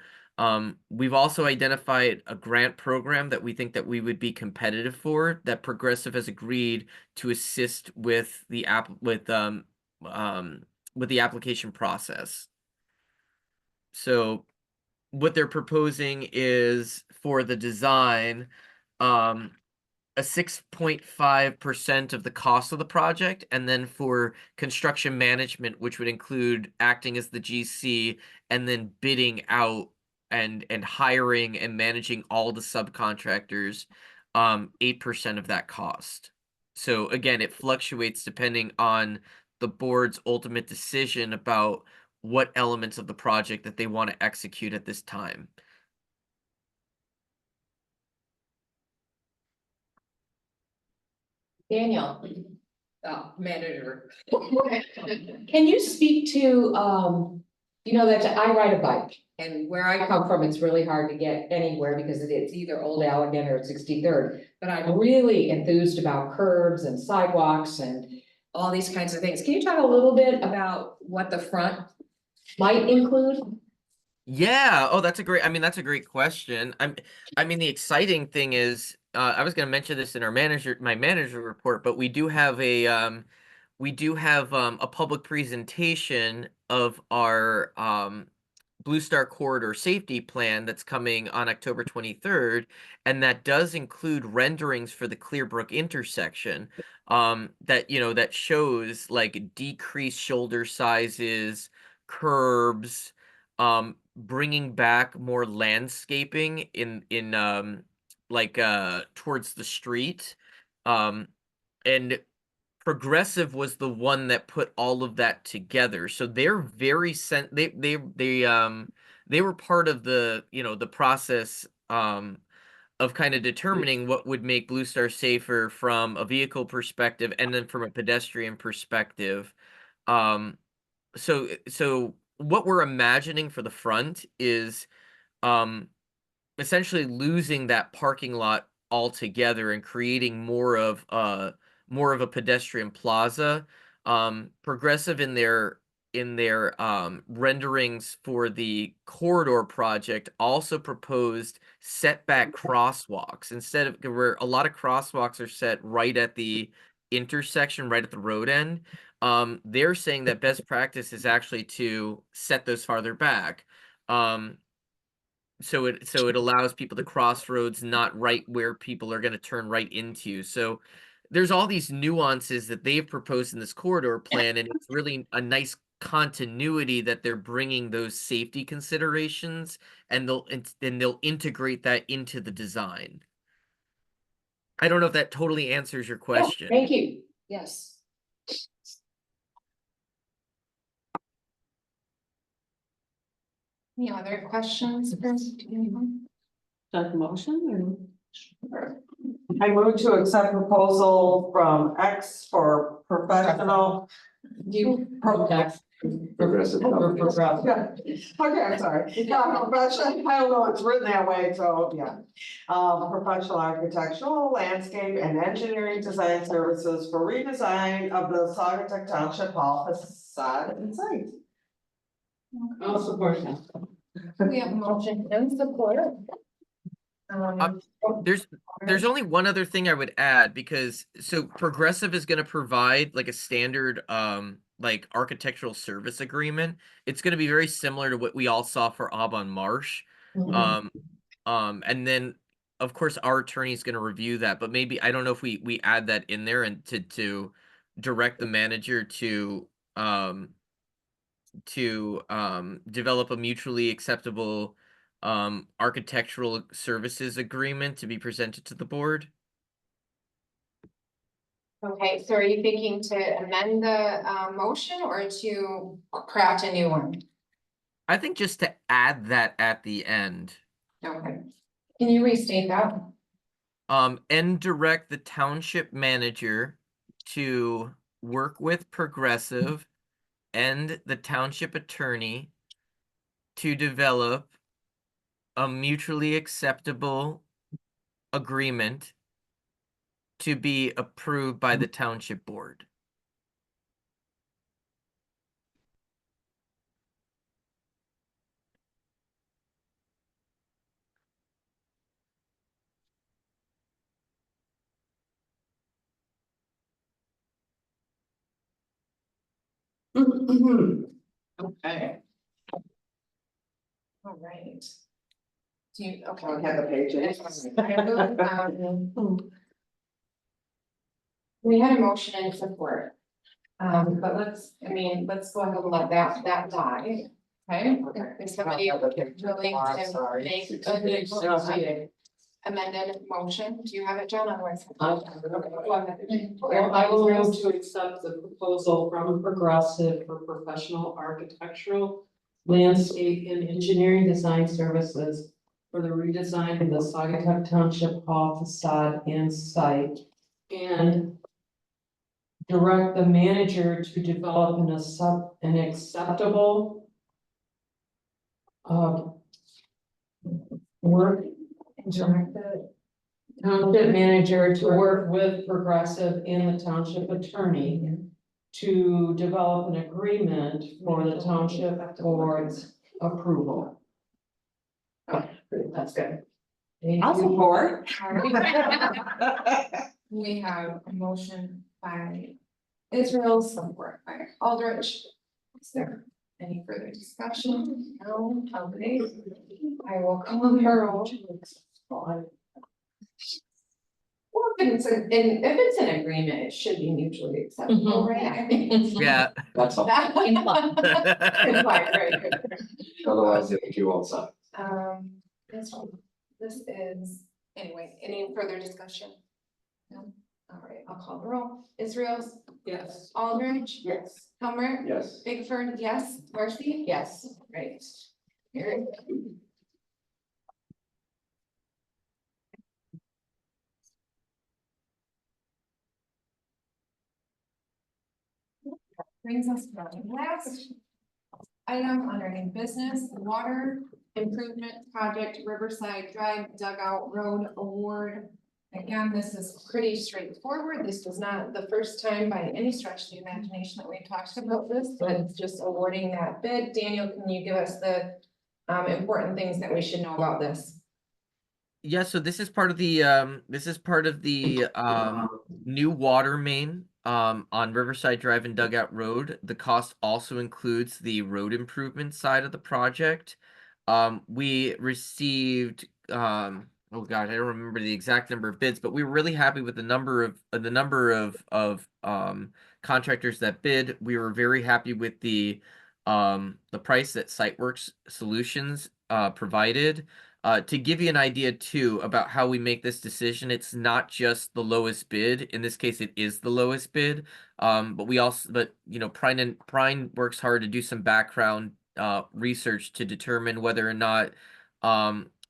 We've also identified a grant program that we think that we would be competitive for, that Progressive has agreed to assist with the application process. So what they're proposing is, for the design, a 6.5% of the cost of the project, and then for construction management, which would include acting as the GC and then bidding out and hiring and managing all the subcontractors, 8% of that cost. So again, it fluctuates depending on the board's ultimate decision about what elements of the project that they want to execute at this time. Daniel, manager. Can you speak to, you know, that I ride a bike and where I come from, it's really hard to get anywhere because it's either Old Allegan or 63rd. But I'm really enthused about curbs and sidewalks and all these kinds of things. Can you talk a little bit about what the front might include? Yeah. Oh, that's a great question. I mean, the exciting thing is, I was going to mention this in my manager report, but we do have a public presentation of our, Blue Star Corridor Safety Plan that's coming on October 23rd, and that does include renderings for the Clearbrook intersection, that shows like decreased shoulder sizes, curbs, bringing back more landscaping in towards the street. And Progressive was the one that put all of that together. So they're very they were part of the process of kind of determining what would make Blue Star safer from a vehicle perspective and then from a pedestrian perspective. So what we're imagining for the front is um essentially losing that parking lot altogether and creating more of a pedestrian plaza. Progressive in their renderings for the corridor project also proposed setback crosswalks instead of where a lot of crosswalks are set right at the intersection, right at the road end. They're saying that best practice is actually to set those farther back. So it allows people to cross roads not right where people are going to turn right into. So there's all these nuances that they've proposed in this corridor plan, and it's really a nice continuity that they're bringing those safety considerations, and they'll integrate that into the design. I don't know if that totally answers your question. Thank you. Yes. Any other questions for anyone? That motion or? I move to accept proposal from X for professional. You. Progressive. Yeah, okay, I'm sorry. Yeah, professional, I don't know, it's written that way, so, yeah. Professional architectural, landscape and engineering design services for redesign of the Saugatuck Township Hall facade and site. I'll support that. We have a motion and support. There's only one other thing I would add, because so Progressive is going to provide like a standard like architectural service agreement. It's going to be very similar to what we all saw for Aubon Marsh. And then of course our attorney is going to review that, but maybe I don't know if we add that in there and to direct the manager to develop a mutually acceptable architectural services agreement to be presented to the board. Okay, so are you thinking to amend the motion or to craft a new one? I think just to add that at the end. Okay, can you restate that? And direct the township manager to work with Progressive and the township attorney to develop a mutually acceptable agreement to be approved by the township board. Okay. All right. Do you, okay. I don't have the pages. I move, We had a motion and support. But let's go ahead and let that die, okay? Is somebody willing to make a amended motion? Do you have it, John? Otherwise. Go ahead. Well, I will move to accept the proposal from Progressive for professional architectural, landscape and engineering design services for the redesign of the Saugatuck Township Hall facade and site, and direct the manager to develop an acceptable work, direct the township manager to work with Progressive and the township attorney to develop an agreement for the township board's approval. That's good. I'll support. We have a motion by Israel, support by Aldrich. Is there any further discussion? No, okay. I will call the roll. Well, if it's an agreement, it should be mutually acceptable, right? I mean. Yeah. That's all. Good point, very good. Otherwise, if you won't sign. This is, anyway, any further discussion? No, all right, I'll call the roll. Israel's, Yes. Aldrich, Yes. Hummer, Yes. Bigford, yes, Marcy? Yes. Right. Very good. Brings us to the last item under new business, water improvement project Riverside Drive Dugout Road Award. Again, this is pretty straightforward. This was not the first time by any stretch of the imagination that we talked about this, but it's just awarding that bid. Daniel, can you give us the important things that we should know about this? Yeah, so this is part of the new water main on Riverside Drive and Dugout Road. The cost also includes the road improvement side of the project. We received oh god, I don't remember the exact number of bids, but we were really happy with the number of contractors that bid. We were very happy with the price that Siteworks Solutions provided. To give you an idea too about how we make this decision, it's not just the lowest bid. In this case, it is the lowest bid. But you know, Prine works hard to do some background research to determine whether or not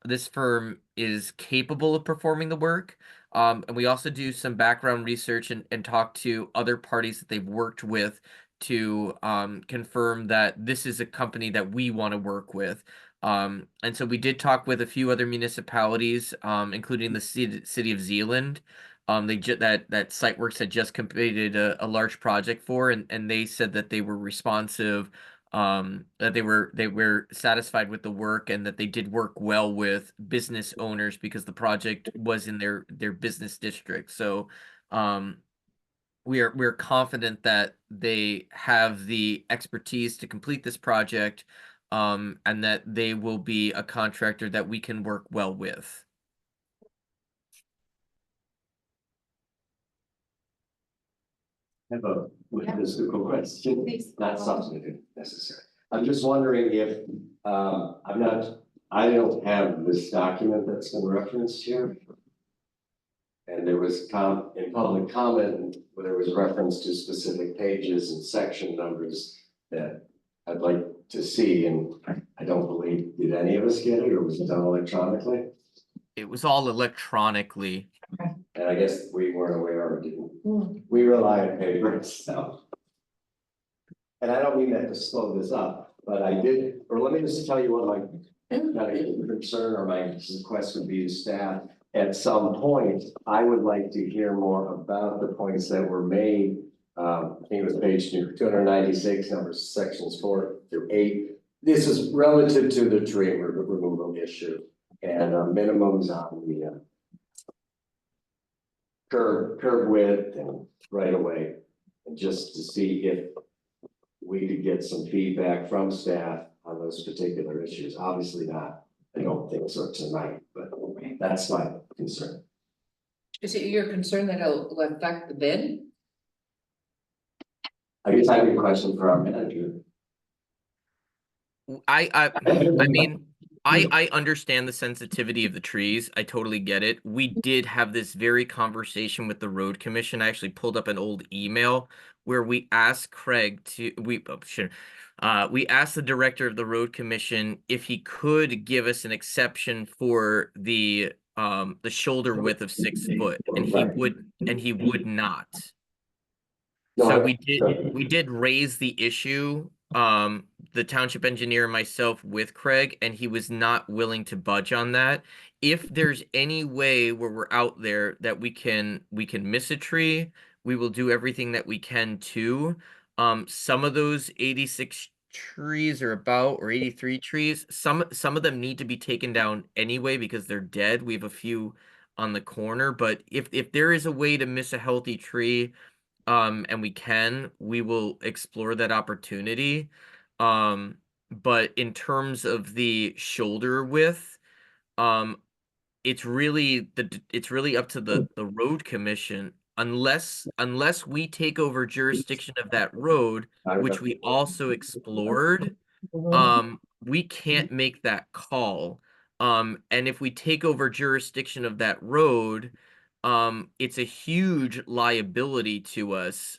this firm is capable of performing the work. And we also do some background research and talk to other parties that they've worked with to confirm that this is a company that we want to work with. And so we did talk with a few other municipalities, including the city of Zeeland. That Siteworks had just completed a large project for, and they said that they were responsive, that they were satisfied with the work, and that they did work well with business owners because the project was in their business district. So we're confident that they have the expertise to complete this project, and that they will be a contractor that we can work well with. I have a logistical question, Please. not substantive necessarily. I'm just wondering if, I don't have this document that's been referenced here. And there was in public comment, where there was reference to specific pages and section numbers that I'd like to see, and I don't believe, did any of us get it, or was it done electronically? It was all electronically. And I guess we weren't aware or didn't, we rely on paper stuff. And I don't mean that to slow this up, but I did, or let me just tell you what my concern or my request would be to staff. At some point, I would like to hear more about the points that were made. I think it was page 296, numbers sections 4 through 8. This is relative to the tree removal issue and minimums on the curb width and right away, and just to see if we could get some feedback from staff on those particular issues. Obviously not, I don't think so tonight, but that's my concern. Is it your concern that it'll affect the bid? I guess I have a question for our manager. I mean, I understand the sensitivity of the trees. I totally get it. We did have this very conversation with the road commission. I actually pulled up an old email where we asked Craig to, we asked the director of the road commission if he could give us an exception for the shoulder width of 6 foot, and he would not. So we did raise the issue, the township engineer and myself with Craig, and he was not willing to budge on that. If there's any way where we're out there that we can miss a tree, we will do everything that we can to. Some of those 86 trees or 83 trees, some of them need to be taken down anyway because they're dead. We have a few on the corner, but if there is a way to miss a healthy tree, and we will explore that opportunity. But in terms of the shoulder width, um, it's really up to the road commission, unless we take over jurisdiction of that road, which we also explored. We can't make that call. And if we take over jurisdiction of that road, it's a huge liability to us,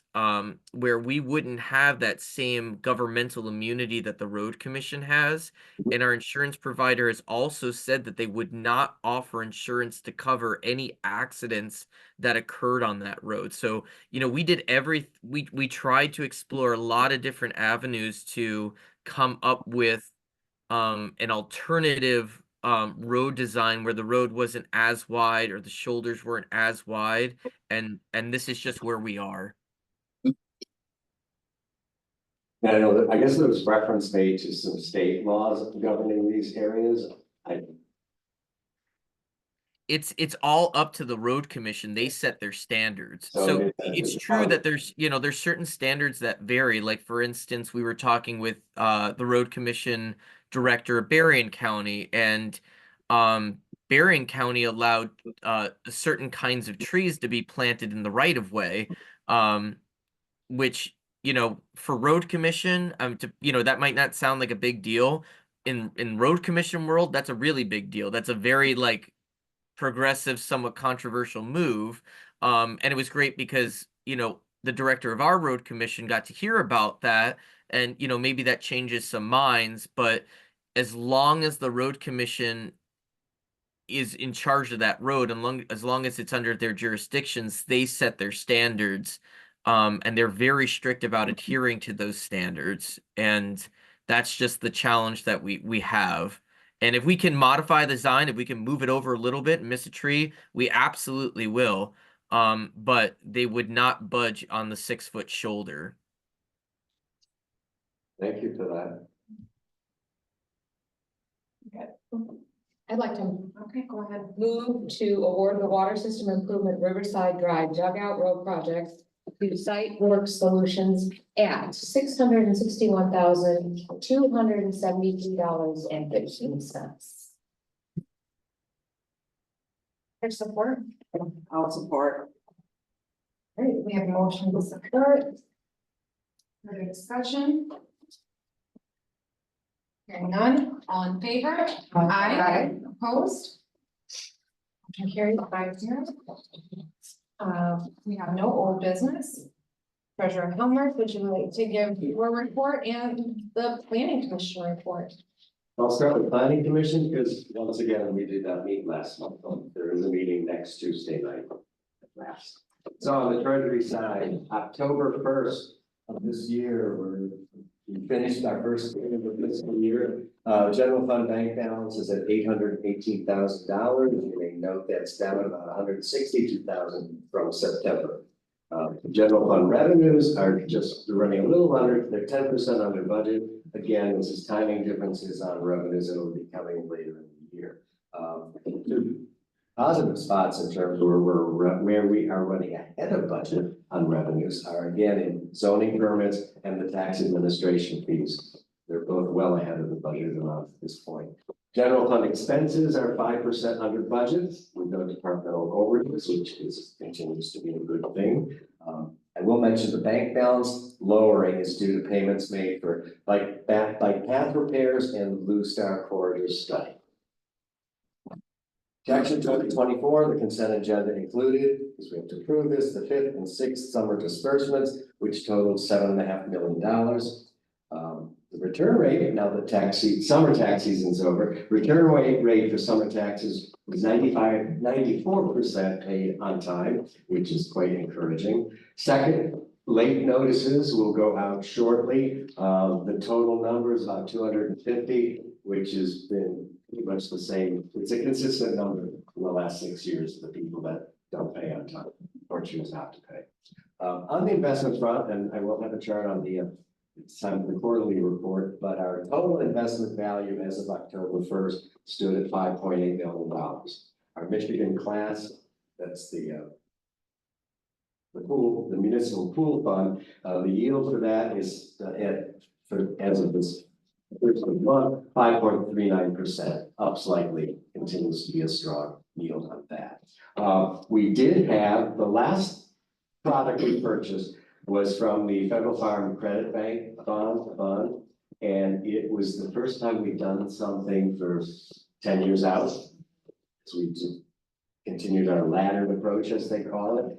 where we wouldn't have that same governmental immunity that the road commission has. And our insurance provider has also said that they would not offer insurance to cover any accidents that occurred on that road. So, we tried to explore a lot of different avenues to come up with an alternative road design where the road wasn't as wide or the shoulders weren't as wide, and this is just where we are. I know that, I guess there was reference made to some state laws governing these areas. It's all up to the road commission. They set their standards. So So it- it's true that there's certain standards that vary. Like, for instance, we were talking with the road commission director of Berrien County, and Berrien County allowed certain kinds of trees to be planted in the right of way, which, for road commission, that might not sound like a big deal. In road commission world, that's a really big deal. That's a very progressive, somewhat controversial move. And it was great because, the director of our road commission got to hear about that, and, maybe that changes some minds, but as long as the road commission is in charge of that road, and as long as it's under their jurisdictions, they set their standards, and they're very strict about adhering to those standards. And that's just the challenge that we have. And if we can modify the design, if we can move it over a little bit and miss a tree, we absolutely will. But they would not budge on the 6-foot shoulder. Thank you for that. I'd like to Okay, go ahead. move to award the water system improvement Riverside Drive dugout road project to Site Work Solutions at $661,273.15. There's support. I'll support. All right, we have a motion to support. Further discussion? Hearing none, all in favor? Aye. Opposed? Motion carried 5-0. We have no old business. Treasurer Helmer, would you like to give your report and the planning commission report? I'll start with planning commission because once again, we did not meet last month. There is a meeting next Tuesday night. So on the treasury side, October 1st of this year, we finished our first payment of this year. General fund bank balance is at $818,000. You may note that's down about $162,000 from September. General fund revenues are just running a little under, they're 10% under budget. Again, this is timing differences on revenues that will be coming later in the year. Two positive spots in terms of where we are running ahead of budget on revenues are again in zoning permits and the tax administration fees. They're both well ahead of the budget amount at this point. General fund expenses are 5% under budget with no departmental overages, which continues to be a good thing. I will mention the bank balance lowering is due to payments made for bike path repairs and the Blue Star Corridor study. Section 2024, the consent agenda included, because we have to approve this, the 5th and 6th summer disbursements, which totaled $7.5 million. The return rate, now the summer tax season's over, return rate for summer taxes was 94% paid on time, which is quite encouraging. Second, late notices will go out shortly. The total number is about 250, which has been pretty much the same. It's a consistent number in the last 6 years of the people that don't pay on time or choose not to pay. On the investment front, and I will have a chart on the it's time for the quarterly report, but our total investment value as of October 1st stood at $5.8 million. Our Michigan class, that's the municipal pool fund, the yield for that is as of this first of the month, 5.39%, up slightly, continues to be a strong yield on that. We did have the last product we purchased was from the Federal Farm Credit Bank fund, and it was the first time we've done something for 10 years out. So we continued our laddered approach, as they call it.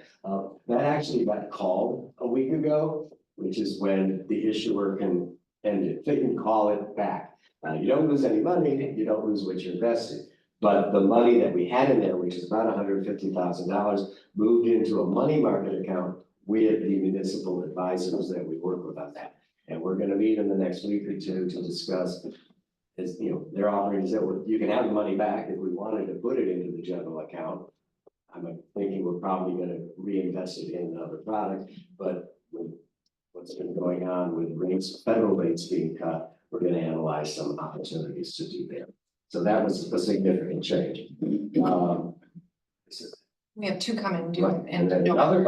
That actually got called a week ago, which is when the issuer can end it. They can call it back. You don't lose any money, you don't lose what you invested. But the money that we had in there, which is about $150,000, moved into a money market account with the municipal advisors that we work with on that. And we're going to meet in the next week or two to discuss, as you know, their offerings that you can have the money back if we wanted to put it into the general account. I'm thinking we're probably going to reinvest it in another product, but with what's been going on with rates, federal rates being cut, we're going to analyze some opportunities to do there. So that was a significant change. We have two coming due Right. in And then November.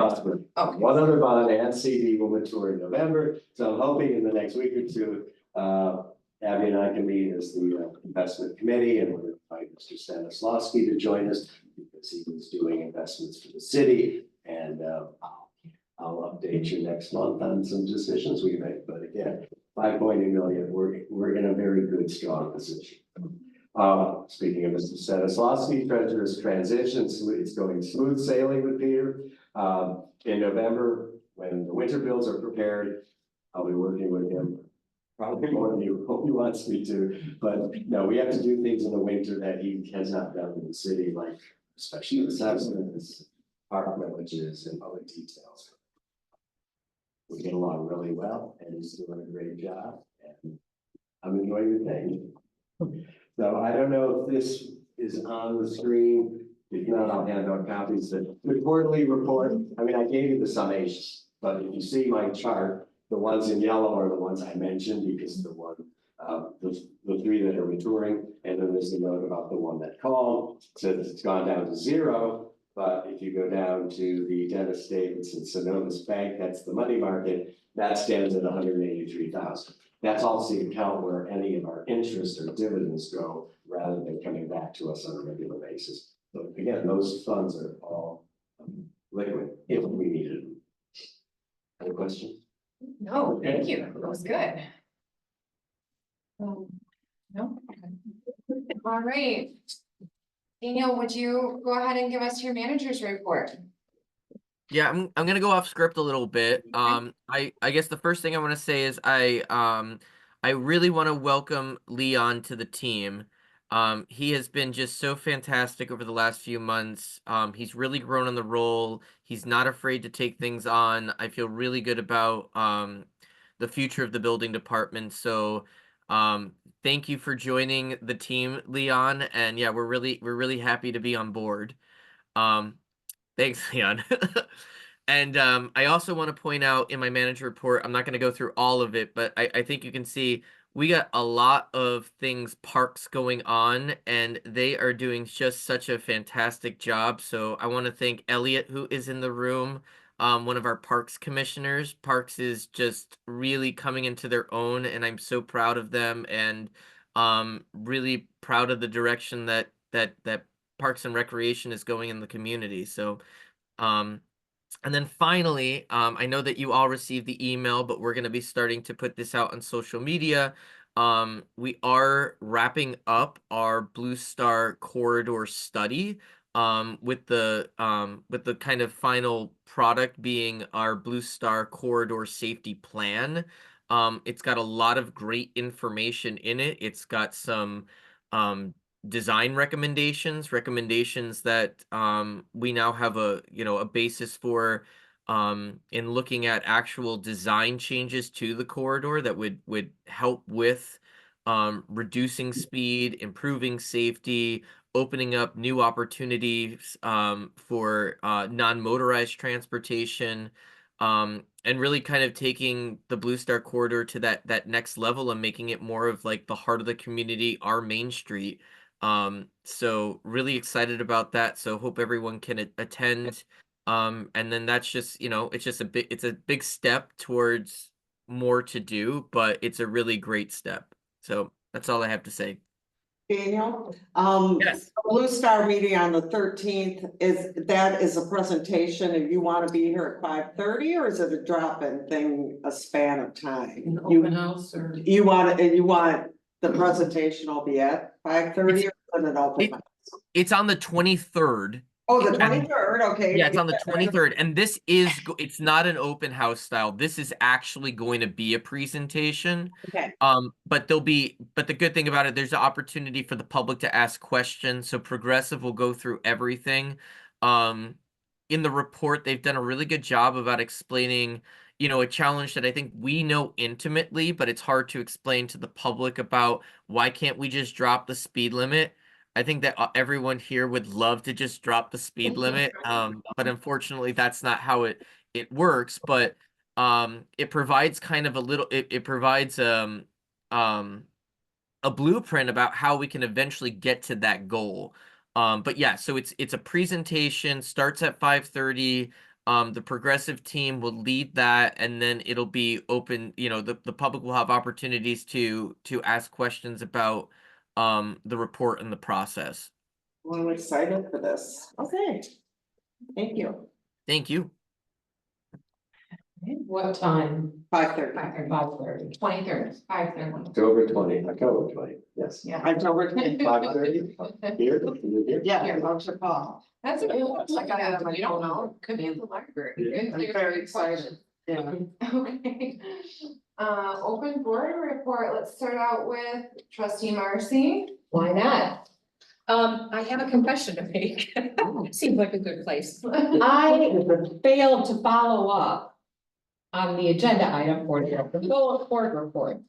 one other bond and CD will mature in November. So I'm hoping in the next week or two, Abby and I can meet as the investment committee, and we're going to invite Mr. Stanislawski to join us because he was doing investments for the city. And I'll update you next month on some decisions we make. But again, 5.8 million, we're in a very good, strong position. Speaking of Mr. Stanislawski, treasurer's transition, it's going smooth sailing with Peter. In November, when the winter bills are prepared, I'll be working with him probably more than he wants me to. But no, we have to do things in the winter that he has not done in the city, like special assessments, park villages, and other details. We get along really well, and he's doing a great job, and I'm enjoying the thing. So I don't know if this is on the screen. If not, I'll hand out copies of the quarterly report. I mean, I gave you the summation, but if you see my chart, the ones in yellow are the ones I mentioned because the one, the three that are maturing, and then there's a note about the one that called, says it's gone down to 0. But if you go down to the Dennis Davidson Synovus Bank, that's the money market, that stands at 183,000. That's also the account where any of our interest or dividends go, rather than coming back to us on a regular basis. So again, those funds are all liquid if we needed them. Any questions? No, thank you. That was good. No. All right. Daniel, would you go ahead and give us your manager's report? Yeah, I'm gonna go off script a little bit. I guess the first thing I want to say is I really want to welcome Leon to the team. He has been just so fantastic over the last few months. He's really grown on the role. He's not afraid to take things on. I feel really good about the future of the building department. So thank you for joining the team, Leon. And yeah, we're really happy to be on board. Thanks, Leon. And I also want to point out in my manager report, I'm not going to go through all of it, but I think you can see we got a lot of things, parks going on, and they are doing just such a fantastic job. So I want to thank Elliot, who is in the room, one of our parks commissioners. Parks is just really coming into their own, and I'm so proud of them. And Really proud of the direction that Parks and Recreation is going in the community. So, and then finally, I know that you all received the email, but we're going to be starting to put this out on social media. We are wrapping up our Blue Star corridor study, with the kind of final product being our Blue Star corridor safety plan. It's got a lot of great information in it. It's got some design recommendations that we now have a basis for in looking at actual design changes to the corridor that would help with reducing speed, improving safety, opening up new opportunities for non-motorized transportation, and really kind of taking the Blue Star corridor to that next level and making it more of like the heart of the community, our Main Street. So really excited about that. So hope everyone can attend. And then that's just, it's a big step towards more to do, but it's a really great step. So that's all I have to say. Daniel, Yes. Blue Star meeting on the 13th, is a presentation and you want to be here at 5:30, or is it a drop-in thing, a span of time? An open house or? You want the presentation will be at 5:30 or is it an open house? It's on the 23rd. Oh, the 23rd, okay. Yeah, it's on the 23rd, and this it's not an open house style. This is actually going to be a presentation. Okay. But the good thing about it, there's an opportunity for the public to ask questions. So Progressive will go through everything. In the report, they've done a really good job about explaining, a challenge that I think we know intimately, but it's hard to explain to the public about why can't we just drop the speed limit? I think that everyone here would love to just drop the speed limit, but unfortunately that's not how it works. But it provides kind of it provides a blueprint about how we can eventually get to that goal. But yeah, so it's a presentation, starts at 5:30. The Progressive team will lead that, and then it'll be open, the public will have opportunities to ask questions about the report and the process. Well, I'm excited for this. Okay. Thank you. Thank you. What time? 5:30. 5:30. 23rd, 5:30. October 20, yes. Yeah. October 5:30, here, here. Yeah, Dr. Paul. That's a good one. Like, you don't know, could be at the library. Yeah. I'm very excited. Yeah. Okay. Open board report, let's start out with trustee Marcy. Why not? I have a confession to make. Seems like a good place. I failed to follow up on the agenda item for the board report.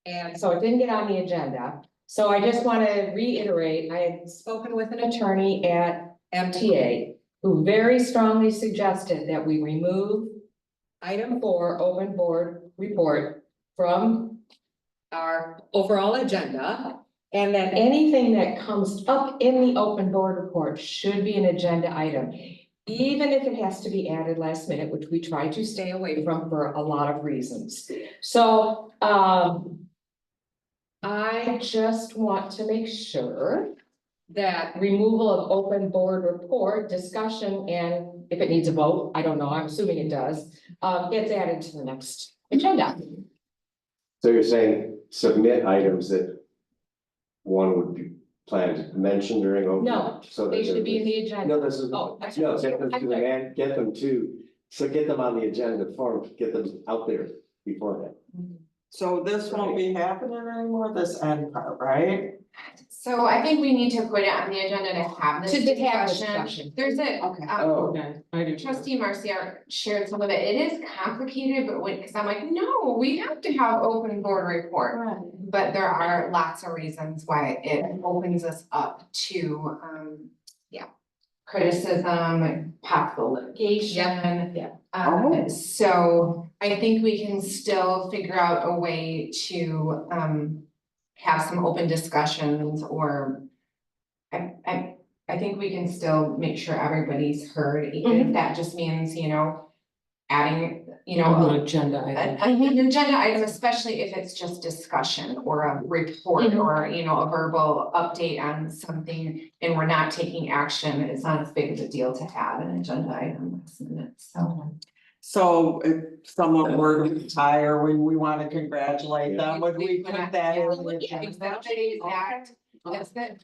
And so it didn't get on the agenda. So I just want to reiterate, I had spoken with an attorney at MTA who very strongly suggested that we remove item 4, open board report, from our overall agenda. And that anything that comes up in the open board report should be an agenda item, even if it has to be added last minute, which we try to stay away from for a lot of reasons. So, I just want to make sure that removal of open board report discussion, and if it needs a vote, I don't know, I'm assuming it does, gets added to the next agenda. So you're saying submit items that one would be planned to mention during open? No, So they that should be in the agenda. No, this is, Oh, no, get them to the man, get them on the agenda form, get them out there beforehand. So this won't be happening anymore, this end part, right? So I think we need to put it on the agenda to have this To have this discussion. discussion. There's a, Okay. Oh. Okay, I do. trustee Marcy shared some of it. It is complicated, but because I'm like, no, we have to have open board report. But there are lots of reasons why it opens us up to, criticism, possible litigation. Yeah. So I think we can still figure out a way to, have some open discussions, or I think we can still make sure everybody's heard, even if that just means, adding you know, An agenda item. an agenda item, especially if it's just discussion or a report or, you know, a verbal update on something. And we're not taking action, it's not as big of a deal to add an agenda item last minute, so. So if someone were to retire, when we want to congratulate them, would we put that in the agenda? That's it.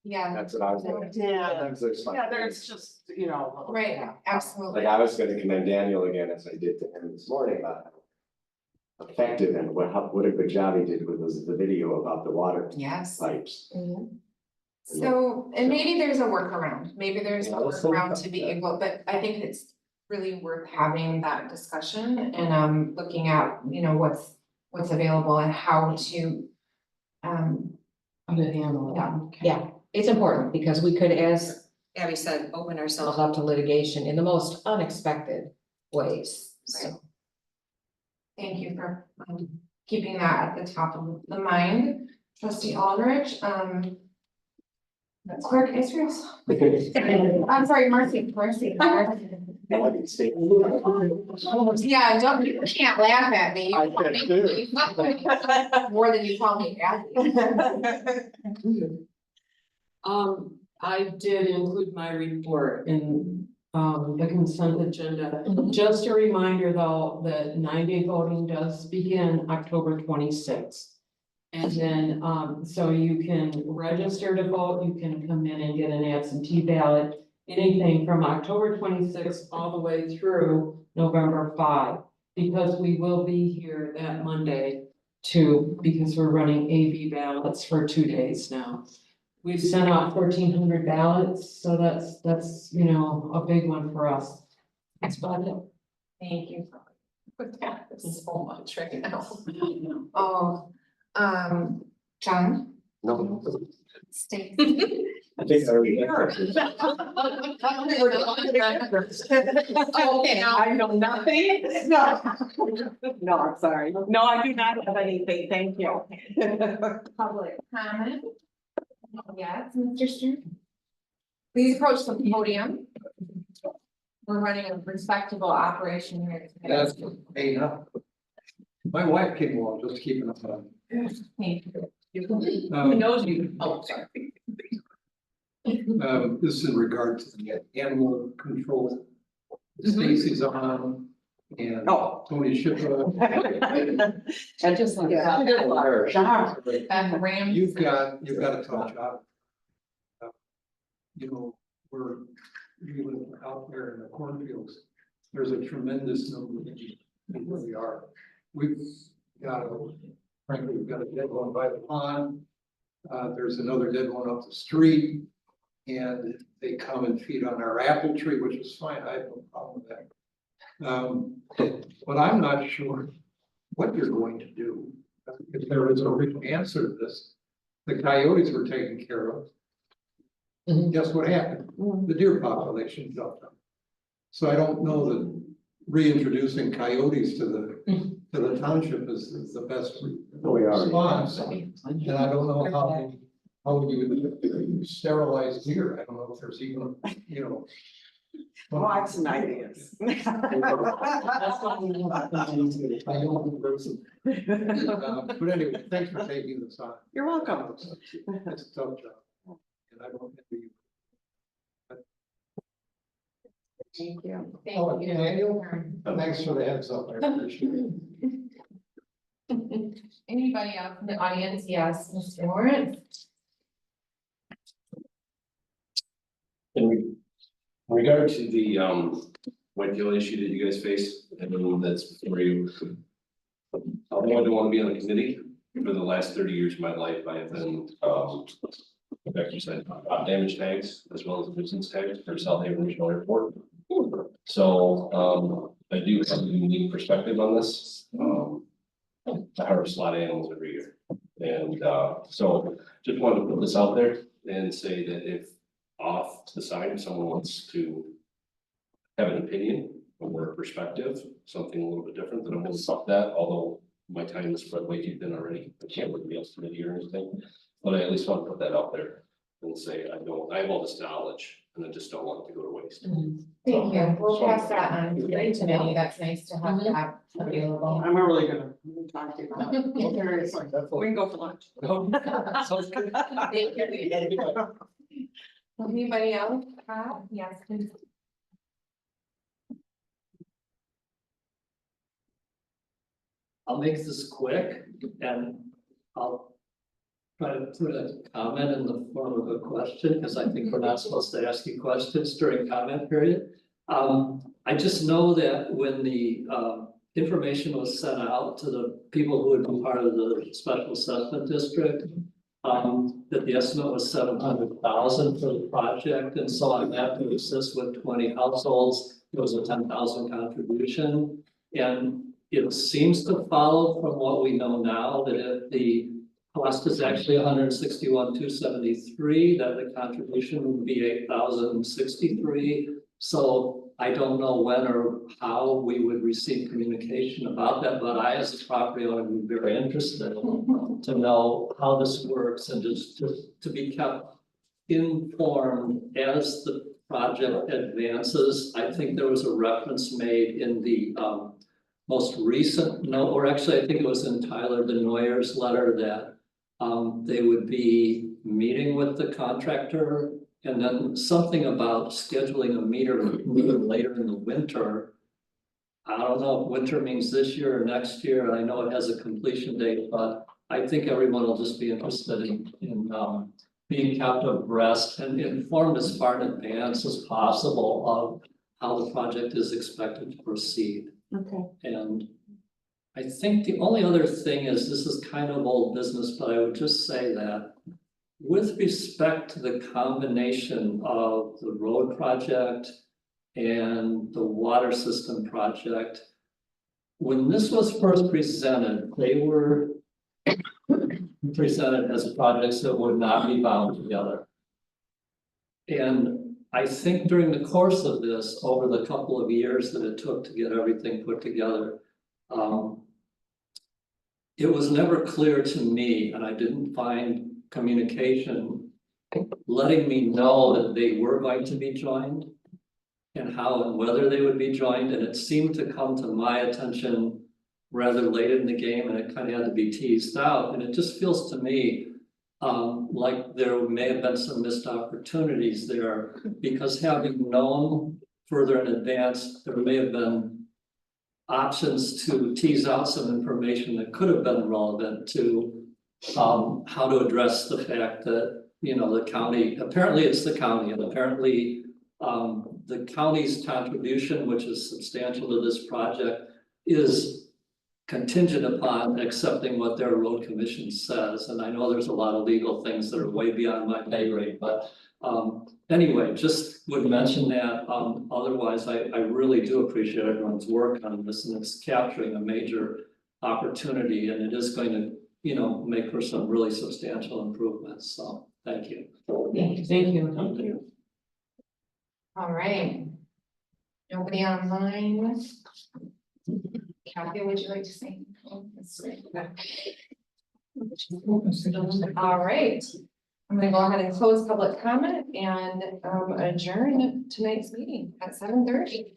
Yeah, That's what I was gonna. Yeah. Sometimes there's Yeah, there's just, you know. right, Like absolutely. I was gonna commend Daniel again, as I did to him this morning, about how effective and what a good job he did with the video about the water Yes. pipes. So, and maybe there's a workaround, maybe there's a Yeah, let's think workaround about to be that. able, but I think it's really worth having that discussion and looking at, you know, what's available and how to. How to handle it. Yeah. Yeah, it's important because we could, as Abby said, open ourselves up to litigation in the most unexpected ways, so. Thank you for keeping that at the top of the mind, trustee Aldrich, that's clerk Israel's. I'm sorry, Marcy. Yeah, don't, you can't laugh at me. I can too. More than you call me Abby. I did include my report in, the consent agenda. Just a reminder though, that 9-day voting does begin October 26th. And then, so you can register to vote, you can come in and get an absentee ballot, anything from October 26th all the way through November 5. Because we will be here that Monday because we're running AV ballots for 2 days now. We've sent out 1,400 ballots, so that's, you know, a big one for us. That's about it. Thank you for that, so much right now. Oh, John, No. Stacy. I think I already. Okay, now. I know nothing. No. No, I'm sorry. No, I do not have anything. Thank you. Public comment? Yes, Mr. Stern? Please approach the podium. We're running a respectable operation here. today. That's, hey, no. My wife came along, just keeping up on. Thank you. Who knows you? Oh, sorry. This is in regard to the animal control. Stacy's on and Tony Shippa. And just like. Beth Ramsey. You've got a tough job. You know, we live out there in the cornfields. There's a tremendous number of people where we are. We've got, frankly, we've got a dead one by the pond. There's another dead one up the street. And they come and feed on our apple tree, which is fine. I have no problem with that. But I'm not sure what you're going to do. If there is a written answer to this, the coyotes were taken care of. Guess what happened? The deer population jumped up. So I don't know that reintroducing coyotes to the township is the best response. And I don't know how you would sterilize deer. I don't know if there's even, you know. Well, I have some ideas. That's what we want. But anyway, thanks for taking this on. You're welcome. It's a tough job. And I don't envy you. Thank you. Oh, Daniel, thanks for the heads up. I appreciate it. Anybody else in the audience? Yes, Mr. Lawrence? In regard to the white deal issue that you guys face, I believe that's before you. I don't want to be on the committee. For the last 30 years of my life, I have been exercising damage tags as well as nuisance tags for South Haven Regional Airport. So I do have a unique perspective on this. I harvest a lot of animals every year. And so just wanted to put this out there and say that if off to the side, if someone wants to have an opinion or a perspective, something a little bit different, then I'm going to stop that, although my time is spread way too thin already. I can't work the else committee or anything, but I at least want to put that out there and say, I have all this knowledge and I just don't want it to go to waste. Thank you. We'll pass that on to the committee. That's nice to have that available. I'm really gonna talk to you about it. Seriously, we can go for lunch. Thank you. Anybody else? Yes, please. I'll make this quick and I'll try to put a comment in the form of a question, because I think we're not supposed to ask you questions during comment period. I just know that when the information was sent out to the people who would be part of the special assessment district, that the estimate was 700,000 for the project, and so on that basis with 20 households, it was a 10,000 contribution. And it seems to follow from what we know now that if the cost is actually 161,273, that the contribution would be 8,063. So I don't know when or how we would receive communication about that, but I, as a property owner, would be very interested to know how this works and just to be kept informed as the project advances. I think there was a reference made in the most recent note, or actually I think it was in Tyler Denoyer's letter, that they would be meeting with the contractor, and then something about scheduling a meeting later in the winter. I don't know if winter means this year or next year, and I know it has a completion date, but I think everyone will just be interested in being kept abreast and informed as far in advance as possible of how the project is expected to proceed. Okay. And I think the only other thing is, this is kind of old business, but I would just say that with respect to the combination of the road project and the water system project, when this was first presented, they were presented as projects that would not be bound together. And I think during the course of this, over the couple of years that it took to get everything put together, it was never clear to me, and I didn't find communication letting me know that they were going to be joined and how and whether they would be joined. And it seemed to come to my attention rather late in the game, and it kind of had to be teased out. And it just feels to me like there may have been some missed opportunities there, because having known further in advance, there may have been options to tease out some information that could have been relevant to how to address the fact that, you know, the county, apparently it's the county, and apparently the county's contribution, which is substantial to this project, is contingent upon accepting what their road commission says. And I know there's a lot of legal things that are way beyond my pay grade, but anyway, just would mention that. Otherwise, I really do appreciate everyone's work on this, and it's capturing a major opportunity, and it is going to, you know, make for some really substantial improvements. So thank you. Thank you. Thank you. All right. Nobody online? Kathy, would you like to say? All right. I'm gonna go ahead and close public comment and adjourn tonight's meeting at 7:30.